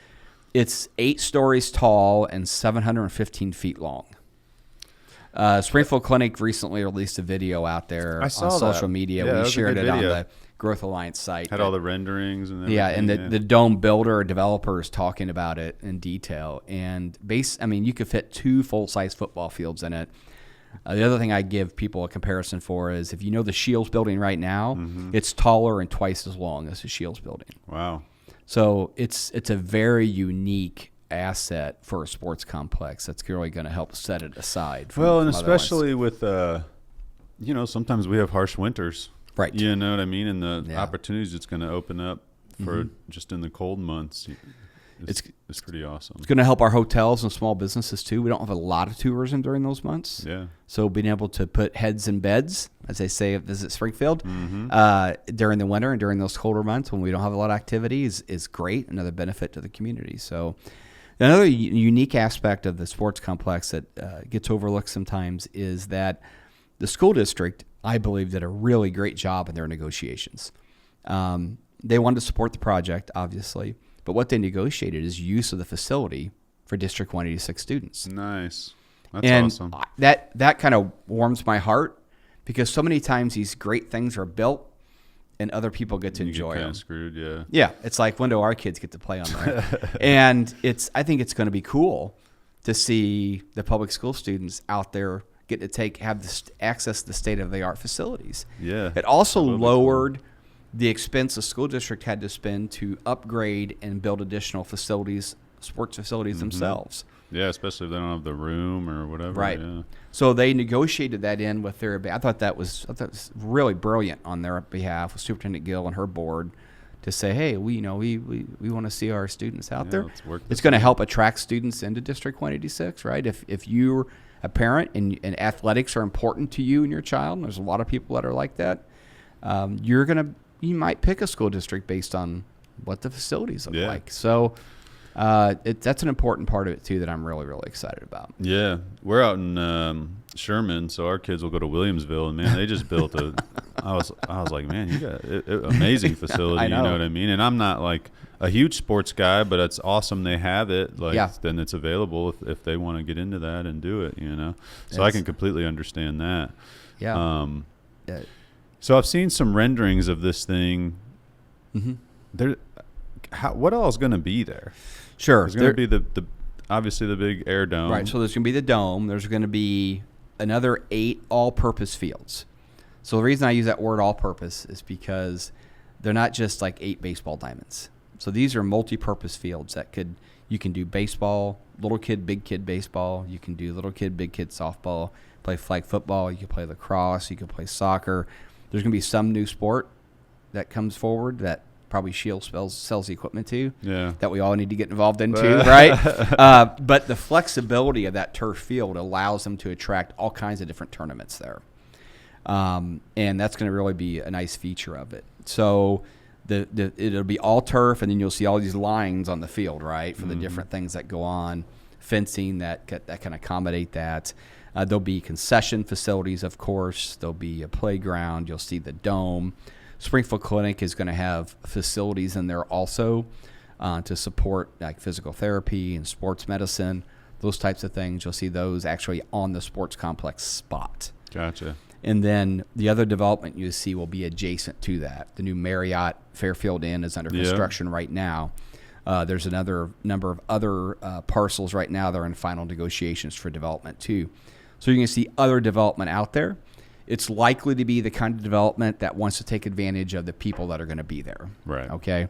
It's 8 stories tall and 715 feet long. Springfield Clinic recently released a video out there on social media. Yeah, we shared it on the Growth Alliance site. Had all the renderings and everything. Yeah, and the dome builder developer is talking about it in detail. And you could fit 2 full-size football fields in it. The other thing I give people a comparison for is if you know the Scheels building right now, it's taller and twice as long as the Scheels building. Wow. So it's a very unique asset for a sports complex that's really going to help set it aside. And especially with, sometimes we have harsh winters. Right. You know what I mean? And the opportunities it's going to open up for just in the cold months. It's pretty awesome. It's going to help our hotels and small businesses too. We don't have a lot of tourism during those months. Yeah. So being able to put heads in beds, as they say at Visit Springfield, during the winter and during those colder months when we don't have a lot of activity is great. Another benefit to the community. So another unique aspect of the sports complex that gets overlooked sometimes is that the school district, I believe, did a really great job in their negotiations. They wanted to support the project, obviously. But what they negotiated is use of the facility for District 186 students. Nice. That's awesome. That kind of warms my heart because so many times these great things are built and other people get to enjoy them. Kind of screwed, yeah. Yeah, it's like when do our kids get to play on there? And I think it's going to be cool to see the public school students out there get to access the state-of-the-art facilities. Yeah. It also lowered the expense the school district had to spend to upgrade and build additional facilities, sports facilities themselves. Yeah, especially if they don't have the room or whatever. Right. Yeah. So they negotiated that in with their. I thought that was really brilliant on their behalf with Superintendent Gill and her board to say, hey, we want to see our students out there. It's going to help attract students into District 186, right? If you're a parent and athletics are important to you and your child, and there's a lot of people that are like that, you might pick a school district based on what the facilities look like. So that's an important part of it, too, that I'm really, really excited about. Yeah. We're out in Sherman, so our kids will go to Williamsville. And, man, they just built I was like, man, you got an amazing facility. You know what I mean? And I'm not, like, a huge sports guy, but it's awesome they have it. Then it's available if they want to get into that and do it, So I can completely understand that. Yeah. So I've seen some renderings of this thing. What all is going to be there? Sure. There's going to be obviously the big air dome. Right. So there's going to be the dome. There's going to be another 8 all-purpose fields. So the reason I use that word all-purpose is because they're not just like 8 baseball diamonds. So these are multi-purpose fields that you can do baseball, little kid, big kid baseball. You can do little kid, big kid softball, play flag football. You can play lacrosse. You can play soccer. There's going to be some new sport that comes forward that probably Scheels sells the equipment to that we all need to get involved into, right? But the flexibility of that turf field allows them to attract all kinds of different tournaments there. And that's going to really be a nice feature of it. So it'll be all turf, and then you'll see all these lines on the field, right, for the different things that go on, fencing that can accommodate that. There'll be concession facilities, of course. There'll be a playground. You'll see the dome. Springfield Clinic is going to have facilities in there also to support like physical therapy and sports medicine, those types of things. You'll see those actually on the sports complex spot. Gotcha. And then the other development you see will be adjacent to that. The new Marriott Fairfield Inn is under construction right now. There's another number of other parcels right now that are in final negotiations for development too. So you're going to see other development out there. It's likely to be the kind of development that wants to take advantage of the people that are going to be there. Right. Okay.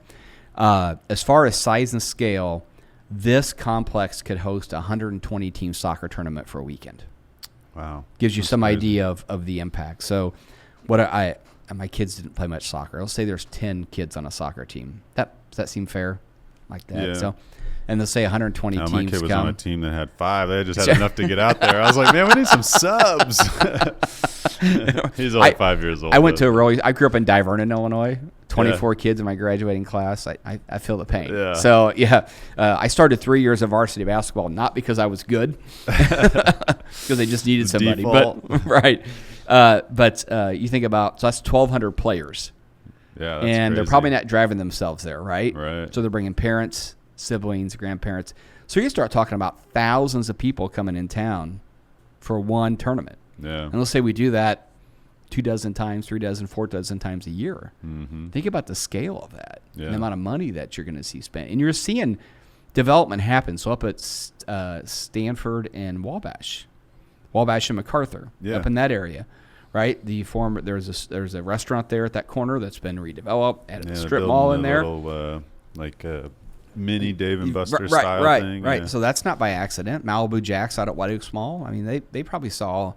As far as size and scale, this complex could host a 120-team soccer tournament for a weekend. Wow. Gives you some idea of the impact. So my kids didn't play much soccer. Let's say there's 10 kids on a soccer team. Does that seem fair? Like that. Yeah. So, and they'll say 120 teams. My kid was on a team that had 5. They just had enough to get out there. I was like, man, we need some subs. He's only 5 years old. I grew up in Divernon, Illinois. 24 kids in my graduating class. I feel the pain. Yeah. So, I started 3 years of varsity basketball, not because I was good, because they just needed somebody. Default. But right. But you think about, so that's 1,200 players. Yeah, that's and crazy. they're probably not driving themselves there, right? Right. So they're bringing parents siblings, grandparents. So you start talking about thousands of people coming in town for one tournament. Yeah. And let's say we do that 2 dozen times, 3 dozen, 4 dozen times a year. Mm-hmm. Think about the scale of that, Yeah. and the amount of money that you're going to see spent. And you're seeing development happen. So up at Stanford and Wabash and MacArthur, Yeah. up in that area, right? There's a restaurant there at that corner that's been redeveloped, added a strip mall in there. Little, like a mini Dave and Buster style thing. Right. Yeah. So that's not by accident. Malibu Jacks out at White Oaks Mall. I mean, they probably saw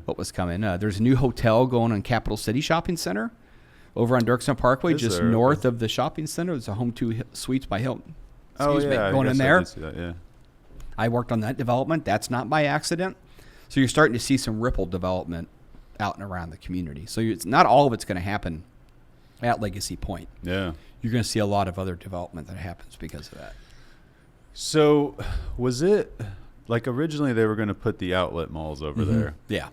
what was coming. There's a new hotel going on Capital City Shopping Center over on Dirksen Parkway, just north of the shopping center. There's a Home 2 Suites by Hilton. Going in there. I did see that, yeah. I worked on that development. That's not by accident. So you're starting to see some ripple development out and around the community. So it's not all of it's going to happen at Legacy Point. Yeah. You're going to see a lot of other development that happens because of that. So was it like originally they were going to put the outlet malls over there? Yeah.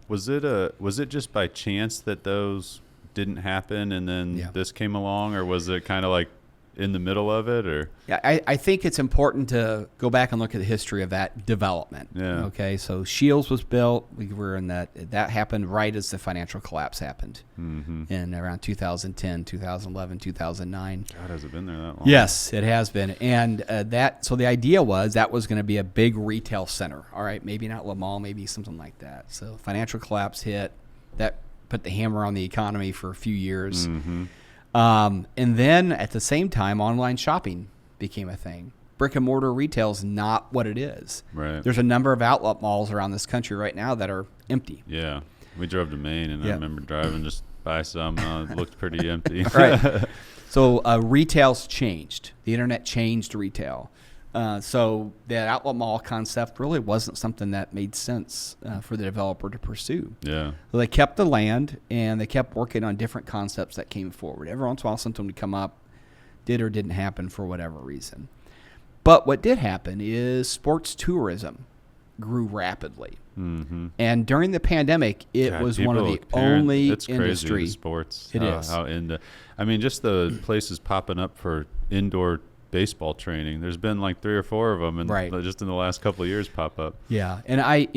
Was it just by chance that those didn't happen and then this came along, or was it kind of like in the middle of it, or? Yeah, I think it's important to go back and look at the history of that development. Yeah. Okay, so Scheels was built. We were in that happened right as the financial collapse happened in around 2010, 2011, 2009. God, has it been there that long? Yes, it has been. And so the idea was that was going to be a big retail center. All right, maybe not Le Mans, maybe something like that. So financial collapse hit. That put the hammer on the economy for a few years. Mm-hmm. And then at the same time, online shopping became a thing. Brick and mortar retail is not what it is. Right. There's a number of outlet malls around this country right now that are empty. Yeah. We drove to Maine, and I remember driving just by some. It looked pretty empty. Right. So retail's changed. The internet changed retail. So that outlet mall concept really wasn't something that made sense for the developer to pursue. Yeah. So they kept the land, and they kept working on different concepts that came forward. Every once in a while, something would come up, did or didn't happen for whatever reason. But what did happen is sports tourism grew rapidly. Mm-hmm. And during the pandemic, it was one of the only industry. Crazy sports. It is. I mean, just the places popping up for indoor baseball training. There's been like 3 or 4 of them, and just in the last couple of years pop up. Yeah, and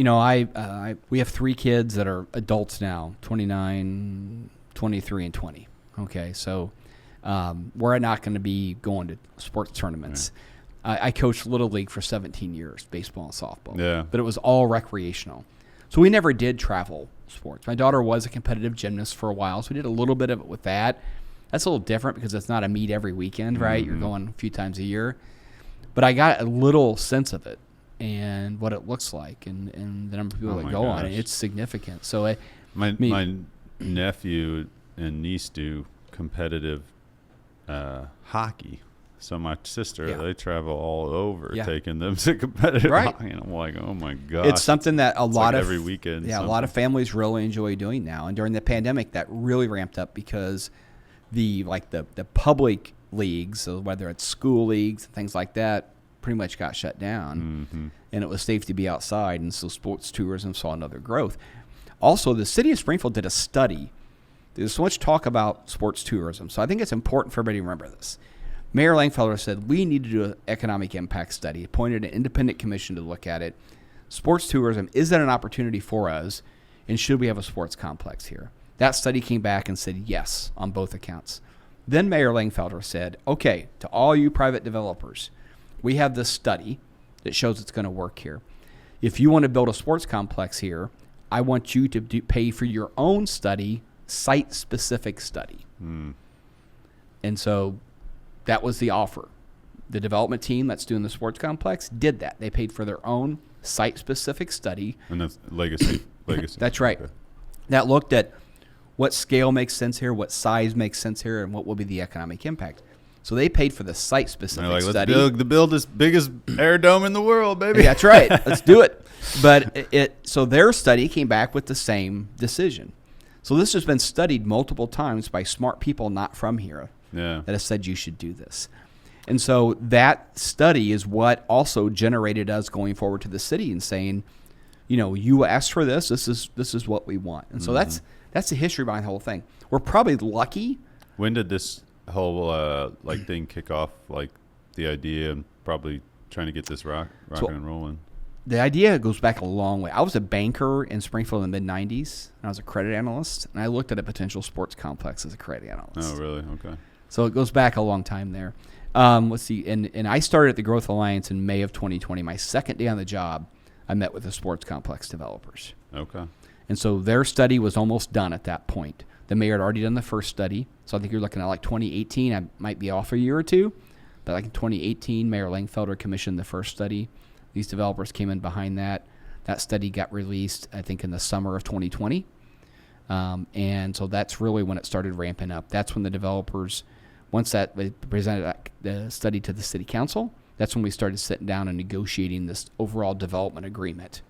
we have 3 kids that are adults now, 29, 23, and 20. Okay, so we're not going to be going to sports tournaments. Right. I coached Little League for 17 years, baseball and softball. Yeah, but it was all recreational. So we never did travel sports. My daughter was a competitive gymnast for a while, so we did a little bit of it with that. That's a little different because it's not a meet every weekend, right? You're going a few times a year. But I got a little sense of it and what it looks like and the number of people that go on it. It's significant. So my nephew and niece do competitive hockey. So my sister, they travel all over taking them to competitive hockey. And I'm like, oh, my gosh. It's something that a lot of every weekend. Yeah, a lot of families really enjoy doing now. And during the pandemic, that really ramped up because the public leagues, so whether it's school leagues and things like that, pretty much got shut down, and it was safe to be outside, and so sports tourism saw another growth. Also, the city of Springfield did a study. There's so much talk about sports tourism, so I think it's important for everybody to remember this. Mayor Langfelder said we need to do an economic impact study, appointed an independent commission to look at it. Sports tourism, is that an opportunity for us, and should we have a sports complex here? That study came back and said yes on both accounts. Then Mayor Langfelder said, okay, to all you private developers, we have this study that shows it's going to work here. If you want to build a sports complex here, I want you to pay for your own study, site-specific study. And so that was the offer. The development team that's doing the sports complex did that. They paid for their own site-specific study. And that's Legacy. That's right. Okay. That looked at what scale makes sense here, what size makes sense here, and what will be the economic impact. So they paid for the site-specific study. Let's build this biggest air dome in the world, baby. That's right. Let's do it. But so their study came back with the same decision. So this has been studied multiple times by smart people not from here that have said you should do this. And so that study is what also generated us going forward to the city and saying, you asked for this. This is what we want. And so that's the history behind the whole thing. We're probably lucky. When did this whole thing kick off? Like the idea and probably trying to get this rocking and rolling? The idea goes back a long way. I was a banker in Springfield in the mid-'90s, and I was a credit analyst, and I looked at a potential sports complex as a credit analyst. Oh, really? Okay. So it goes back a long time there. Let's see. And I started at the Growth Alliance in May of 2020. My second day on the job, I met with the sports complex developers. Okay. And so their study was almost done at that point. The mayor had already done the first study. So I think you're looking at like 2018. I might be off a year or two. But like in 2018, Mayor Langfelder commissioned the first study. These developers came in behind that. That study got released, I think, in the summer of 2020. And so that's really when it started ramping up. That's when the developers, once that they presented the study to the city council, that's when we started sitting down and negotiating this overall development agreement.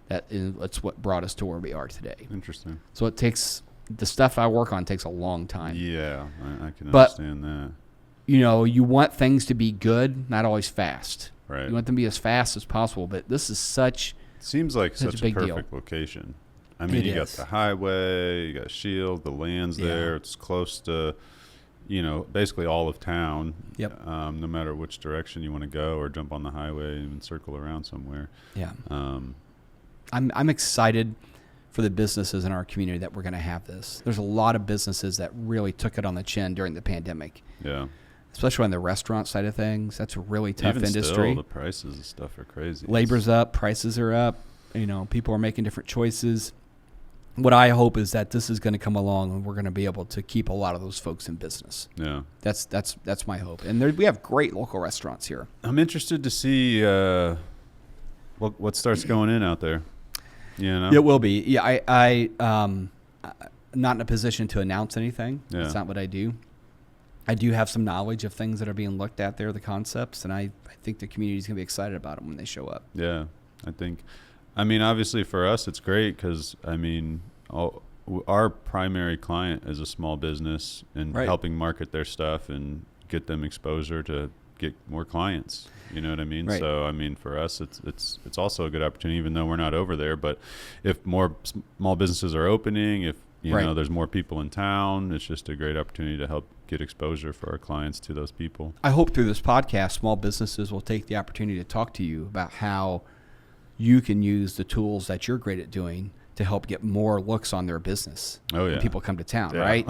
That's what brought us to where we are today. Interesting. So it takes, the stuff I work on takes a long time. Yeah, I can understand that. You want things to be good, not always fast. Right. You want them to be as fast as possible, but this is seems like such a big perfect deal. location. I mean, you got the highway, you got Scheels, the land's there. It's close to, basically all of town. Yep. No matter which direction you want to go or jump on the highway and circle around somewhere. Yeah. I'm excited for the businesses in our community that we're going to have this. There's a lot of businesses that really took it on the chin during the pandemic. Yeah. Especially on the restaurant side of things. That's a really tough Even industry. Still, the prices and stuff are crazy. Labor's up, prices are up. People are making different choices. What I hope is that this is going to come along and we're going to be able to keep a lot of those folks in business. Yeah. That's my hope. And we have great local restaurants here. I'm interested to see what starts going in out there. It will be. Yeah, I'm not in a position to announce anything. Yeah. That's not what I do. I do have some knowledge of things that are being looked at there, the concepts, and I think the community is going to be excited about them when they show up. Yeah, obviously for us it's great because, our primary client is a small business and helping market their stuff and get them exposure to get more clients. You know what I mean? Right. So, for us, it's also a good opportunity, even though we're not over there. But if more small businesses are opening, if there's more people in town, it's just a great opportunity to help get exposure for our clients to those people. I hope through this podcast, small businesses will take the opportunity to talk to you about how you can use the tools that you're great at doing to help get more looks on their business when people come to town, right?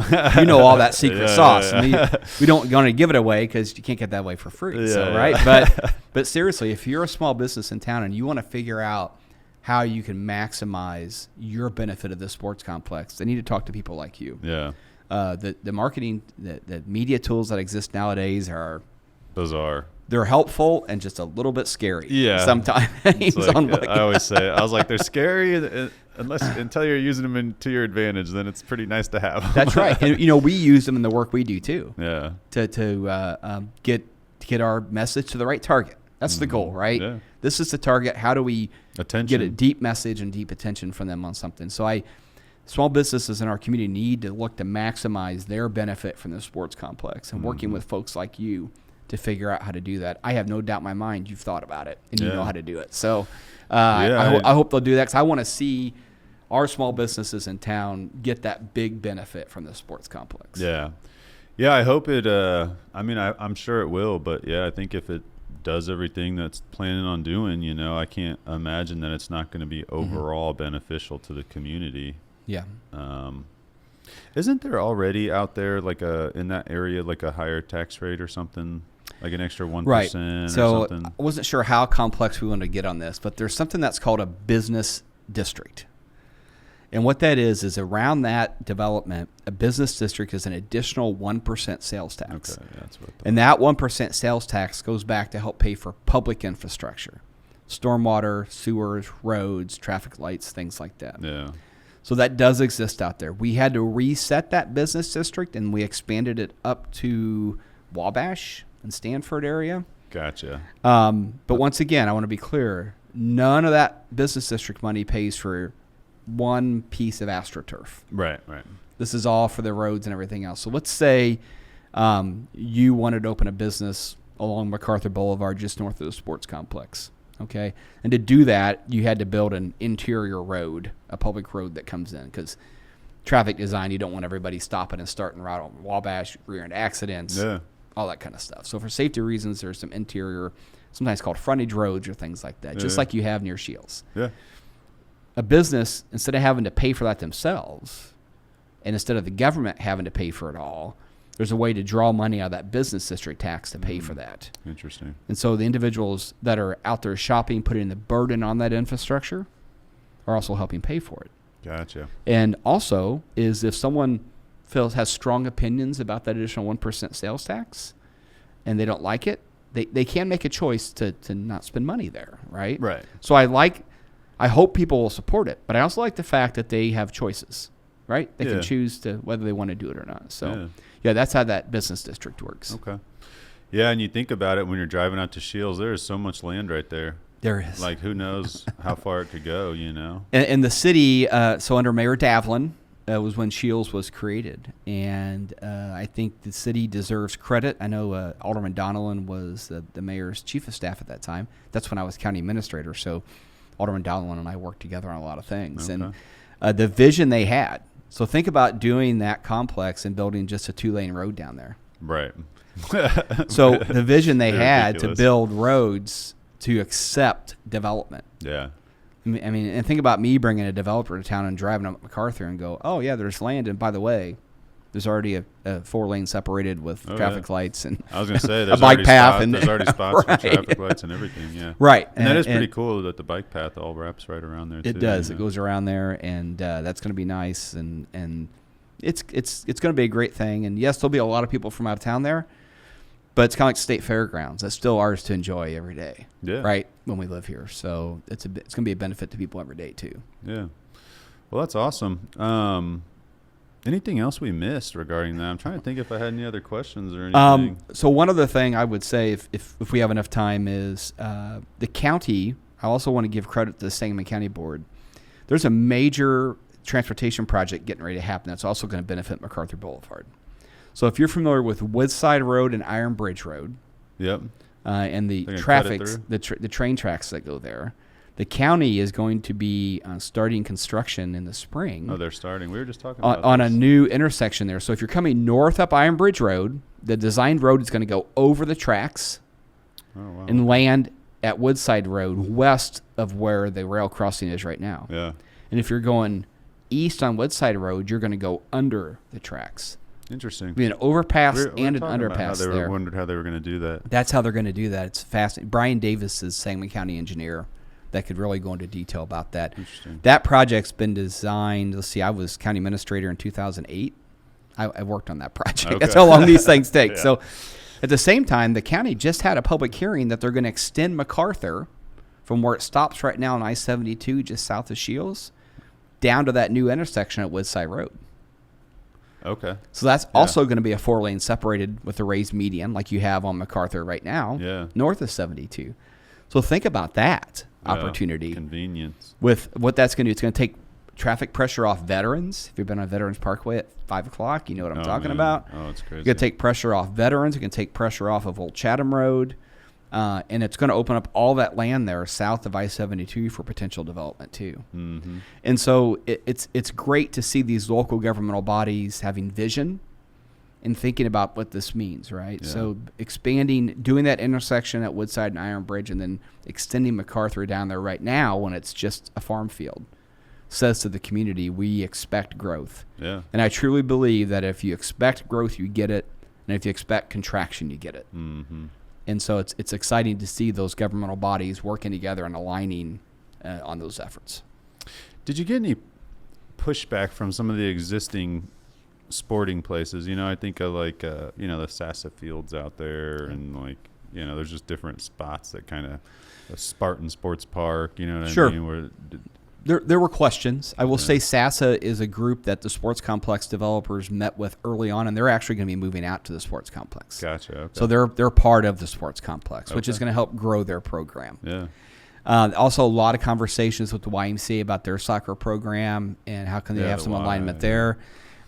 All that secret sauce. Yeah. We don't want to give it away because you can't get that away for free. Right? But seriously, if you're a small business in town and you want to figure out how you can maximize your benefit of the sports complex, they need to talk to people like you. Yeah. The marketing, the media tools that exist nowadays are bizarre. They're helpful and just a little bit scary. Yeah. Sometimes. I always say, I was like, they're scary until you're using them to your advantage. Then it's pretty nice to have. That's right. And we use them in the work we do too. Yeah. To get our message to the right target. That's the goal, right? Yeah. This is the target. How do we get a deep message and deep attention from them on something? So small businesses in our community need to look to maximize their benefit from the sports complex, and working with folks like you to figure out how to do that. I have no doubt in my mind you've thought about it and you know how to do it. So I hope they'll do that because I want to see our small businesses in town get that big benefit from the sports complex. Yeah. Yeah, I hope it I'm sure it will, but I think if it does everything that's planning on doing, I can't imagine that it's not going to be overall beneficial to the community. Yeah. Isn't there already out there in that area a higher tax rate or something, like an extra 1% right. or so something? I wasn't sure how complex we want to get on this, but there's something that's called a business district. And what that is around that development, a business district is an additional 1% sales tax. Okay, that's what. And that 1% sales tax goes back to help pay for public infrastructure, stormwater, sewers, roads, traffic lights, things like that. Yeah. So that does exist out there. We had to reset that business district, and we expanded it up to Wabash and Stanford area. Gotcha. But once again, I want to be clear, none of that business district money pays for one piece of AstroTurf. Right. This is all for the roads and everything else. So let's say you wanted to open a business along MacArthur Boulevard just north of the sports complex. Okay. And to do that, you had to build an interior road, a public road that comes in, because traffic design, you don't want everybody stopping and starting right on Wabash, rear end accidents. Yeah. all that kind of stuff. So for safety reasons, there's some interior, sometimes called frontage roads or things like that, just like you have near Scheels. Yeah. A business, instead of having to pay for that themselves, and instead of the government having to pay for it all, there's a way to draw money out of that business district tax to pay for that. Interesting. And so the individuals that are out there shopping, putting the burden on that infrastructure, are also helping pay for it. Gotcha. And also is if someone has strong opinions about that additional 1% sales tax and they don't like it, they can make a choice to not spend money there, right? Right. So I hope people will support it, but I also like the fact that they have choices, right? They can choose to whether they want to do it or not. So, yeah, that's how that business district works. Okay. Yeah, and you think about it when you're driving out to Scheels, there is so much land right there. There is. Like, who knows how far it could go, you know? And the city, so under Mayor Davlin, was when Scheels was created. And I think the city deserves credit. I know Alderman Donnellan was the mayor's chief of staff at that time. That's when I was county administrator. So Alderman Donnellan and I worked together on a lot of things. Okay. And the vision they had. So think about doing that complex and building just a 2-lane road down there. Right. So the vision they had ridiculous. to build roads to accept development. Yeah. I mean, and think about me bringing a developer to town and driving up MacArthur and go, oh, yeah, there's land. And by the way, there's already a 4-lane separated with traffic lights and I was going to say, there's a bike path. There's already spots right. for traffic lights and everything, yeah. Right. And that is pretty cool that the bike path all wraps right around there, too. It does. You It know? goes around there, and that's going to be nice. And it's going to be a great thing. And, yes, there'll be a lot of people from out of town there, but it's kind of like state fairgrounds. That's still ours to enjoy every day, right, when we live here. So it's going to be a benefit to people every day, too. Yeah. Well, that's awesome. Anything else we missed regarding that? I'm trying to think if I had any other questions or anything. So one other thing I would say, if we have enough time, is the county. I also want to give credit to the Sangamon County Board. There's a major transportation project getting ready to happen that's also going to benefit MacArthur Boulevard. So if you're familiar with Woodside Road and Iron Bridge Road, Yep. And the traffic, the train tracks that go there, the county is going to be starting construction in the spring. Oh, they're starting. We were just talking about on this. a new intersection there. So if you're coming north up Iron Bridge Road, the designed road is going to go over the tracks and land at Woodside Road west of where the rail crossing is right now. Yeah. And if you're going east on Woodside Road, you're going to go under the tracks. Interesting. It'll be an overpass We're and an talking about how underpass they there. wondered how they were going to do that. That's how they're going to do that. It's fascinating. Brian Davis is Sangamon County engineer that could really go into detail about that. Interesting. That project's been designed. Let's see, I was county administrator in 2008. I worked on that project. Okay. That's how long these things take. Yeah. So at the same time, the county just had a public hearing that they're going to extend MacArthur from where it stops right now on I-72 just south of Scheels down to that new intersection at Woodside Road. Okay. So that's also going to be a 4-lane separated with a raised median like you have on MacArthur right now, north of 72. So think about that opportunity. Convenience. With what that's going to do, it's going to take traffic pressure off veterans. If you've been on Veterans Parkway at 5 o'clock, you know what I'm talking about. Oh, it's crazy. It's going to take pressure off veterans. It can take pressure off of Old Chatham Road. And it's going to open up all that land there south of I-72 for potential development too. Mm-hmm. And so it's great to see these local governmental bodies having vision and thinking about what this means, right? Yeah. So expanding, doing that intersection at Woodside and Iron Bridge, and then extending MacArthur down there right now when it's just a farm field, says to the community, we expect growth. Yeah. And I truly believe that if you expect growth, you get it. And if you expect contraction, you get it. Mm-hmm. And so it's exciting to see those governmental bodies working together and aligning on those efforts. Did you get any pushback from some of the existing sporting places? You know, I think of like, the SASA fields out there and like, there's just different spots that kind of Spartan Sports Park, you know what I mean? Where There were questions. I will say SASA is a group that the sports complex developers met with early on, and they're actually going to be moving out to the sports complex. Gotcha. Okay. So they're part of the sports complex, which is going to help grow their program. Yeah. Also, a lot of conversations with the YMCA about their soccer program and how can they have some alignment there.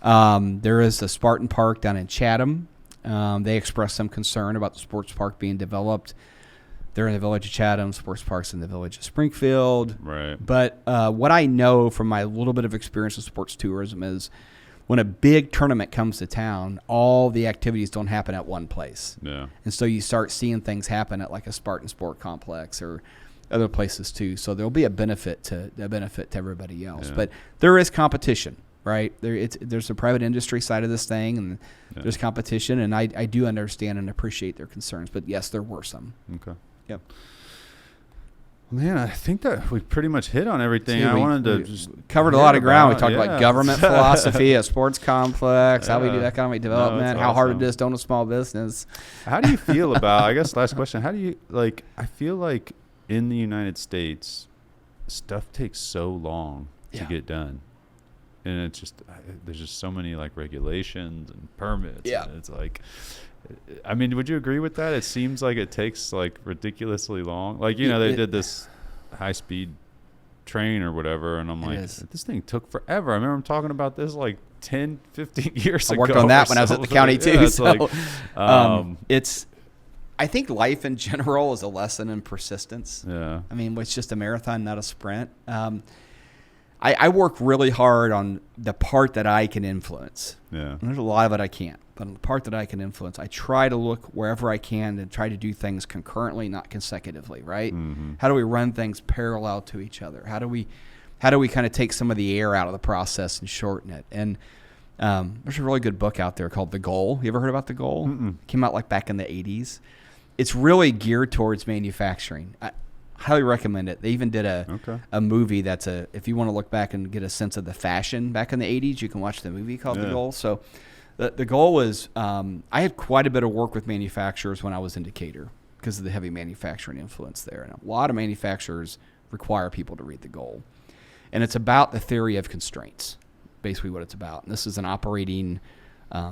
There is a Spartan Park down in Chatham. They expressed some concern about the sports park being developed. They're in the village of Chatham. Sports Park's in the village of Springfield. Right. But what I know from my little bit of experience with sports tourism is when a big tournament comes to town, all the activities don't happen at one place. Yeah. And so you start seeing things happen at like a Spartan Sport Complex or other places too. So there'll be a benefit to everybody else. Yeah. But there is competition, right? There's a private industry side of this thing, and there's competition, and I do understand and appreciate their concerns. But yes, there were some. Okay. Yep. Man, I think that we pretty much hit on everything. I wanted to just covered a lot of ground. We talked about government philosophy, a sports complex, how we do economic development, how hard it is to own a small business. How do you feel about, I guess last question, how do you, like, I feel like in the United States, stuff takes so long to get done. And it's just, there's just so many like regulations and permits. Yeah. And it's like, I mean, would you agree with that? It seems like it takes like ridiculously long. Like, you know, they did this high speed train or whatever. And I'm like, this thing took forever. I remember talking about this like 10, 15 years ago. I worked on that when I was at the county too. Yeah, it's so like, I think life in general is a lesson in persistence. Yeah. I mean, it's just a marathon, not a sprint. I work really hard on the part that I can influence. Yeah. And there's a lot of it I can't. But on the part that I can influence, I try to look wherever I can and try to do things concurrently, not consecutively, right? Mm-hmm. How do we run things parallel to each other? How do we kind of take some of the air out of the process and shorten it? And there's a really good book out there called The Goal. You ever heard about The Goal? Mm-mm. It came out like back in the 80s. It's really geared towards manufacturing. I highly recommend it. They even did a movie that's if you want to look back and get a sense of the fashion back in the 80s, you can watch the movie called The Goal. So the goal was, I had quite a bit of work with manufacturers when I was in Decatur because of the heavy manufacturing influence there. And a lot of manufacturers require people to read The Goal. And it's about the theory of constraints, basically what it's about. And this is an operating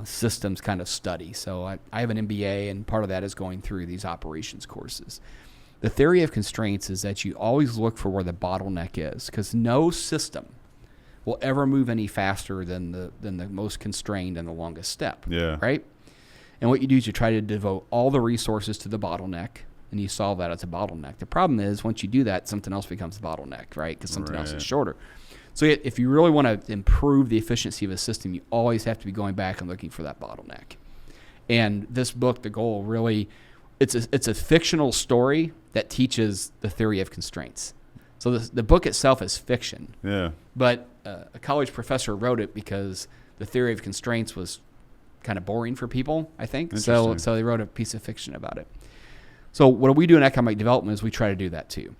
systems kind of study. So I have an MBA, and part of that is going through these operations courses. The theory of constraints is that you always look for where the bottleneck is, because no system will ever move any faster than the most constrained and the longest step. Yeah. Right? And what you do is you try to devote all the resources to the bottleneck, and you solve that as a bottleneck. The problem is once you do that, something else becomes the bottleneck, right? Because something else is shorter. So if you really want to improve the efficiency of a system, you always have to be going back and looking for that bottleneck. And this book, The Goal, really, it's a fictional story that teaches the theory of constraints. So the book itself is fiction. Yeah. But a college professor wrote it because the theory of constraints was kind of boring for people, I think. So they wrote a piece of fiction about it. So what we do in economic development is we try to do that too.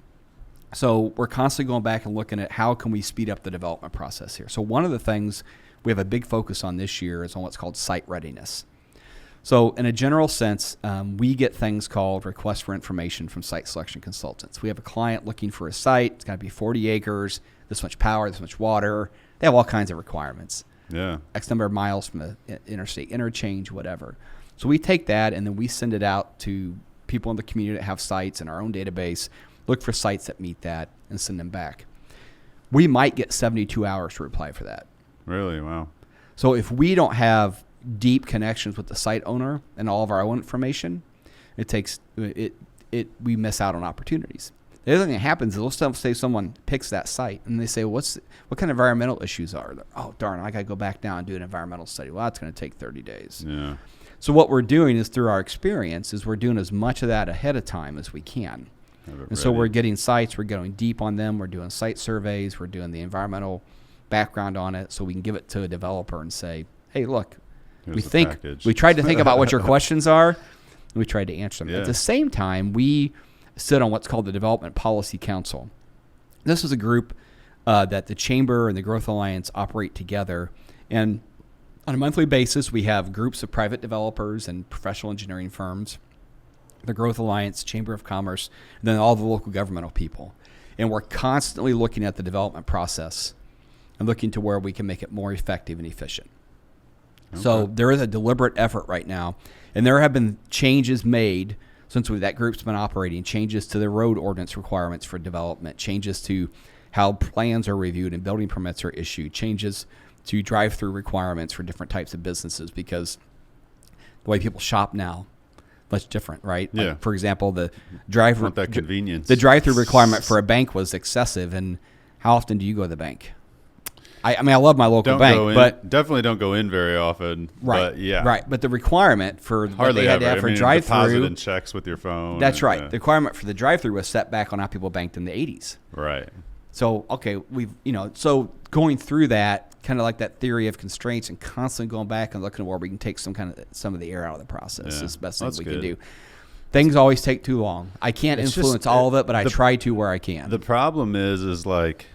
So we're constantly going back and looking at how can we speed up the development process here. So one of the things we have a big focus on this year is on what's called site readiness. So in a general sense, we get things called requests for information from site selection consultants. We have a client looking for a site. It's got to be 40 acres, this much power, this much water. They have all kinds of requirements. Yeah. X number of miles from the interstate interchange, whatever. So we take that and then we send it out to people in the community that have sites in our own database, look for sites that meet that, and send them back. We might get 72 hours to reply for that. Really? Wow. So if we don't have deep connections with the site owner and all of our own information, we miss out on opportunities. The other thing that happens is let's say someone picks that site and they say, what kind of environmental issues are there? Oh, darn, I got to go back now and do an environmental study. Well, that's going to take 30 days. Yeah. So what we're doing is through our experience is we're doing as much of that ahead of time as we can. And so we're getting sites, we're going deep on them, we're doing site surveys, we're doing the environmental background on it so we can give it to a developer and say, hey, look, we tried to think about what your questions are, and we tried to answer them. Yeah. At the same time, we sit on what's called the Development Policy Council. This is a group that the Chamber and the Growth Alliance operate together. And on a monthly basis, we have groups of private developers and professional engineering firms, the Growth Alliance, Chamber of Commerce, and then all the local governmental people. And we're constantly looking at the development process and looking to where we can make it more effective and efficient. Okay. So there is a deliberate effort right now, and there have been changes made since that group's been operating, changes to the road ordinance requirements for development, changes to how plans are reviewed and building permits are issued, changes to drive-through requirements for different types of businesses because the way people shop now, much different, right? Yeah. Like, for example, the drive-through want that convenience. The drive-through requirement for a bank was excessive, and how often do you go to the bank? I mean, I love my local bank, but definitely don't go in very often. Right. But yeah. Right. But the requirement for what Hardly they had ever. to have for a Deposit drive-through. and checks with your phone. That's right. Yeah. The requirement for the drive-through was set back on how people banked in the 80s. Right. So, okay, so going through that, kind of like that theory of constraints and constantly going back and looking at where we can take some of the air out of the process is the best thing we can do. Things always take too long. I can't influence all of it, but I try to where I can. The problem is like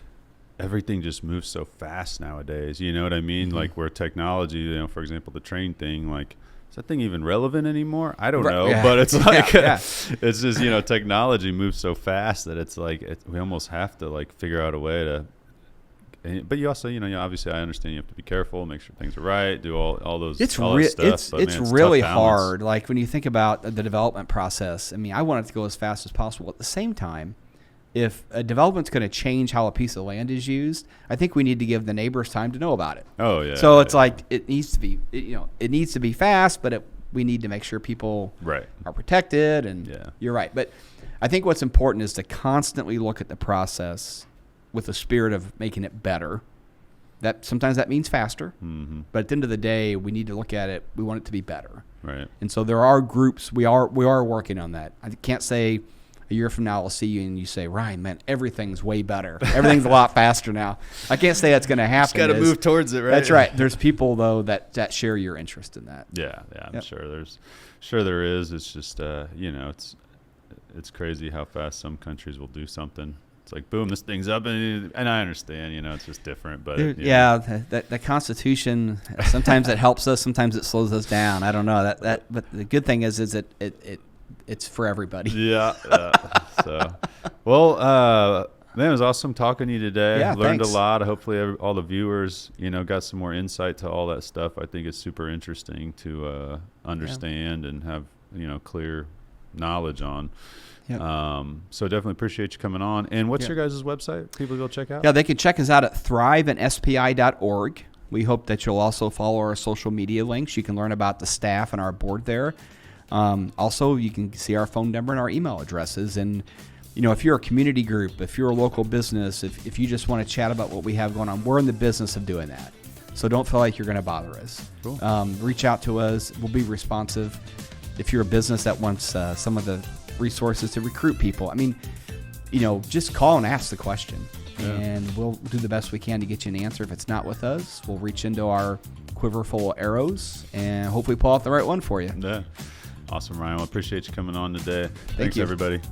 everything just moves so fast nowadays. You know what I mean? Mm-hmm. Like where technology, for example, the train thing, like, is that thing even relevant anymore? I don't know, yeah. but it's like, It's just, technology moves so fast that it's like, we almost have to like figure out a way to, but you also, obviously I understand you have to be careful, make sure things are right, do all those, it's all that stuff. But, it's man, really tough balance. hard. Like when you think about the development process, I mean, I want it to go as fast as possible. At the same time, if a development's going to change how a piece of land is used, I think we need to give the neighbors time to know about it. Oh yeah. So it's like it needs to be, it needs to be fast, but we need to make sure people are protected. And you're right. But I think what's important is to constantly look at the process with the spirit of making it better. That sometimes that means faster, but at the end of the day, we need to look at it. We want it to be better. Right. And so there are groups. We are working on that. I can't say a year from now I'll see you and you say, Ryan, man, everything's way better. Everything's a lot faster now. I can't say that's going to happen. Just got to move towards it, right? That's right. There's people though that share your interest in that. Yeah, I'm sure there is. It's just it's crazy how fast some countries will do something. It's like, boom, this thing's up, and I understand, it's just different. But the Constitution, sometimes it helps us, sometimes it slows us down. I don't know that. But the good thing is it's for everybody. Yeah. So, well, man, it was awesome talking to you today. Yeah, Learned thanks. a lot. Hopefully, all the viewers, got some more insight to all that stuff. I think it's super interesting to understand and have clear knowledge on. Yep. So definitely appreciate you coming on. And what's your guys' website? People go check out? Yeah, they can check us out at thriveandspi.org. We hope that you'll also follow our social media links. You can learn about the staff and our board there. Also, you can see our phone number and our email addresses. And, if you're a community group, if you're a local business, if you just want to chat about what we have going on, we're in the business of doing that. So don't feel like you're going to bother us. Cool. Reach out to us. We'll be responsive. If you're a business that wants some of the resources to recruit people, I mean, just call and ask the question, and we'll do the best we can to get you an answer. If it's not with us, we'll reach into our quiver full of arrows and hopefully pull off the right one for you. Yeah. Awesome, Ryan. Well, appreciate you coming on today. Thanks, you. everybody.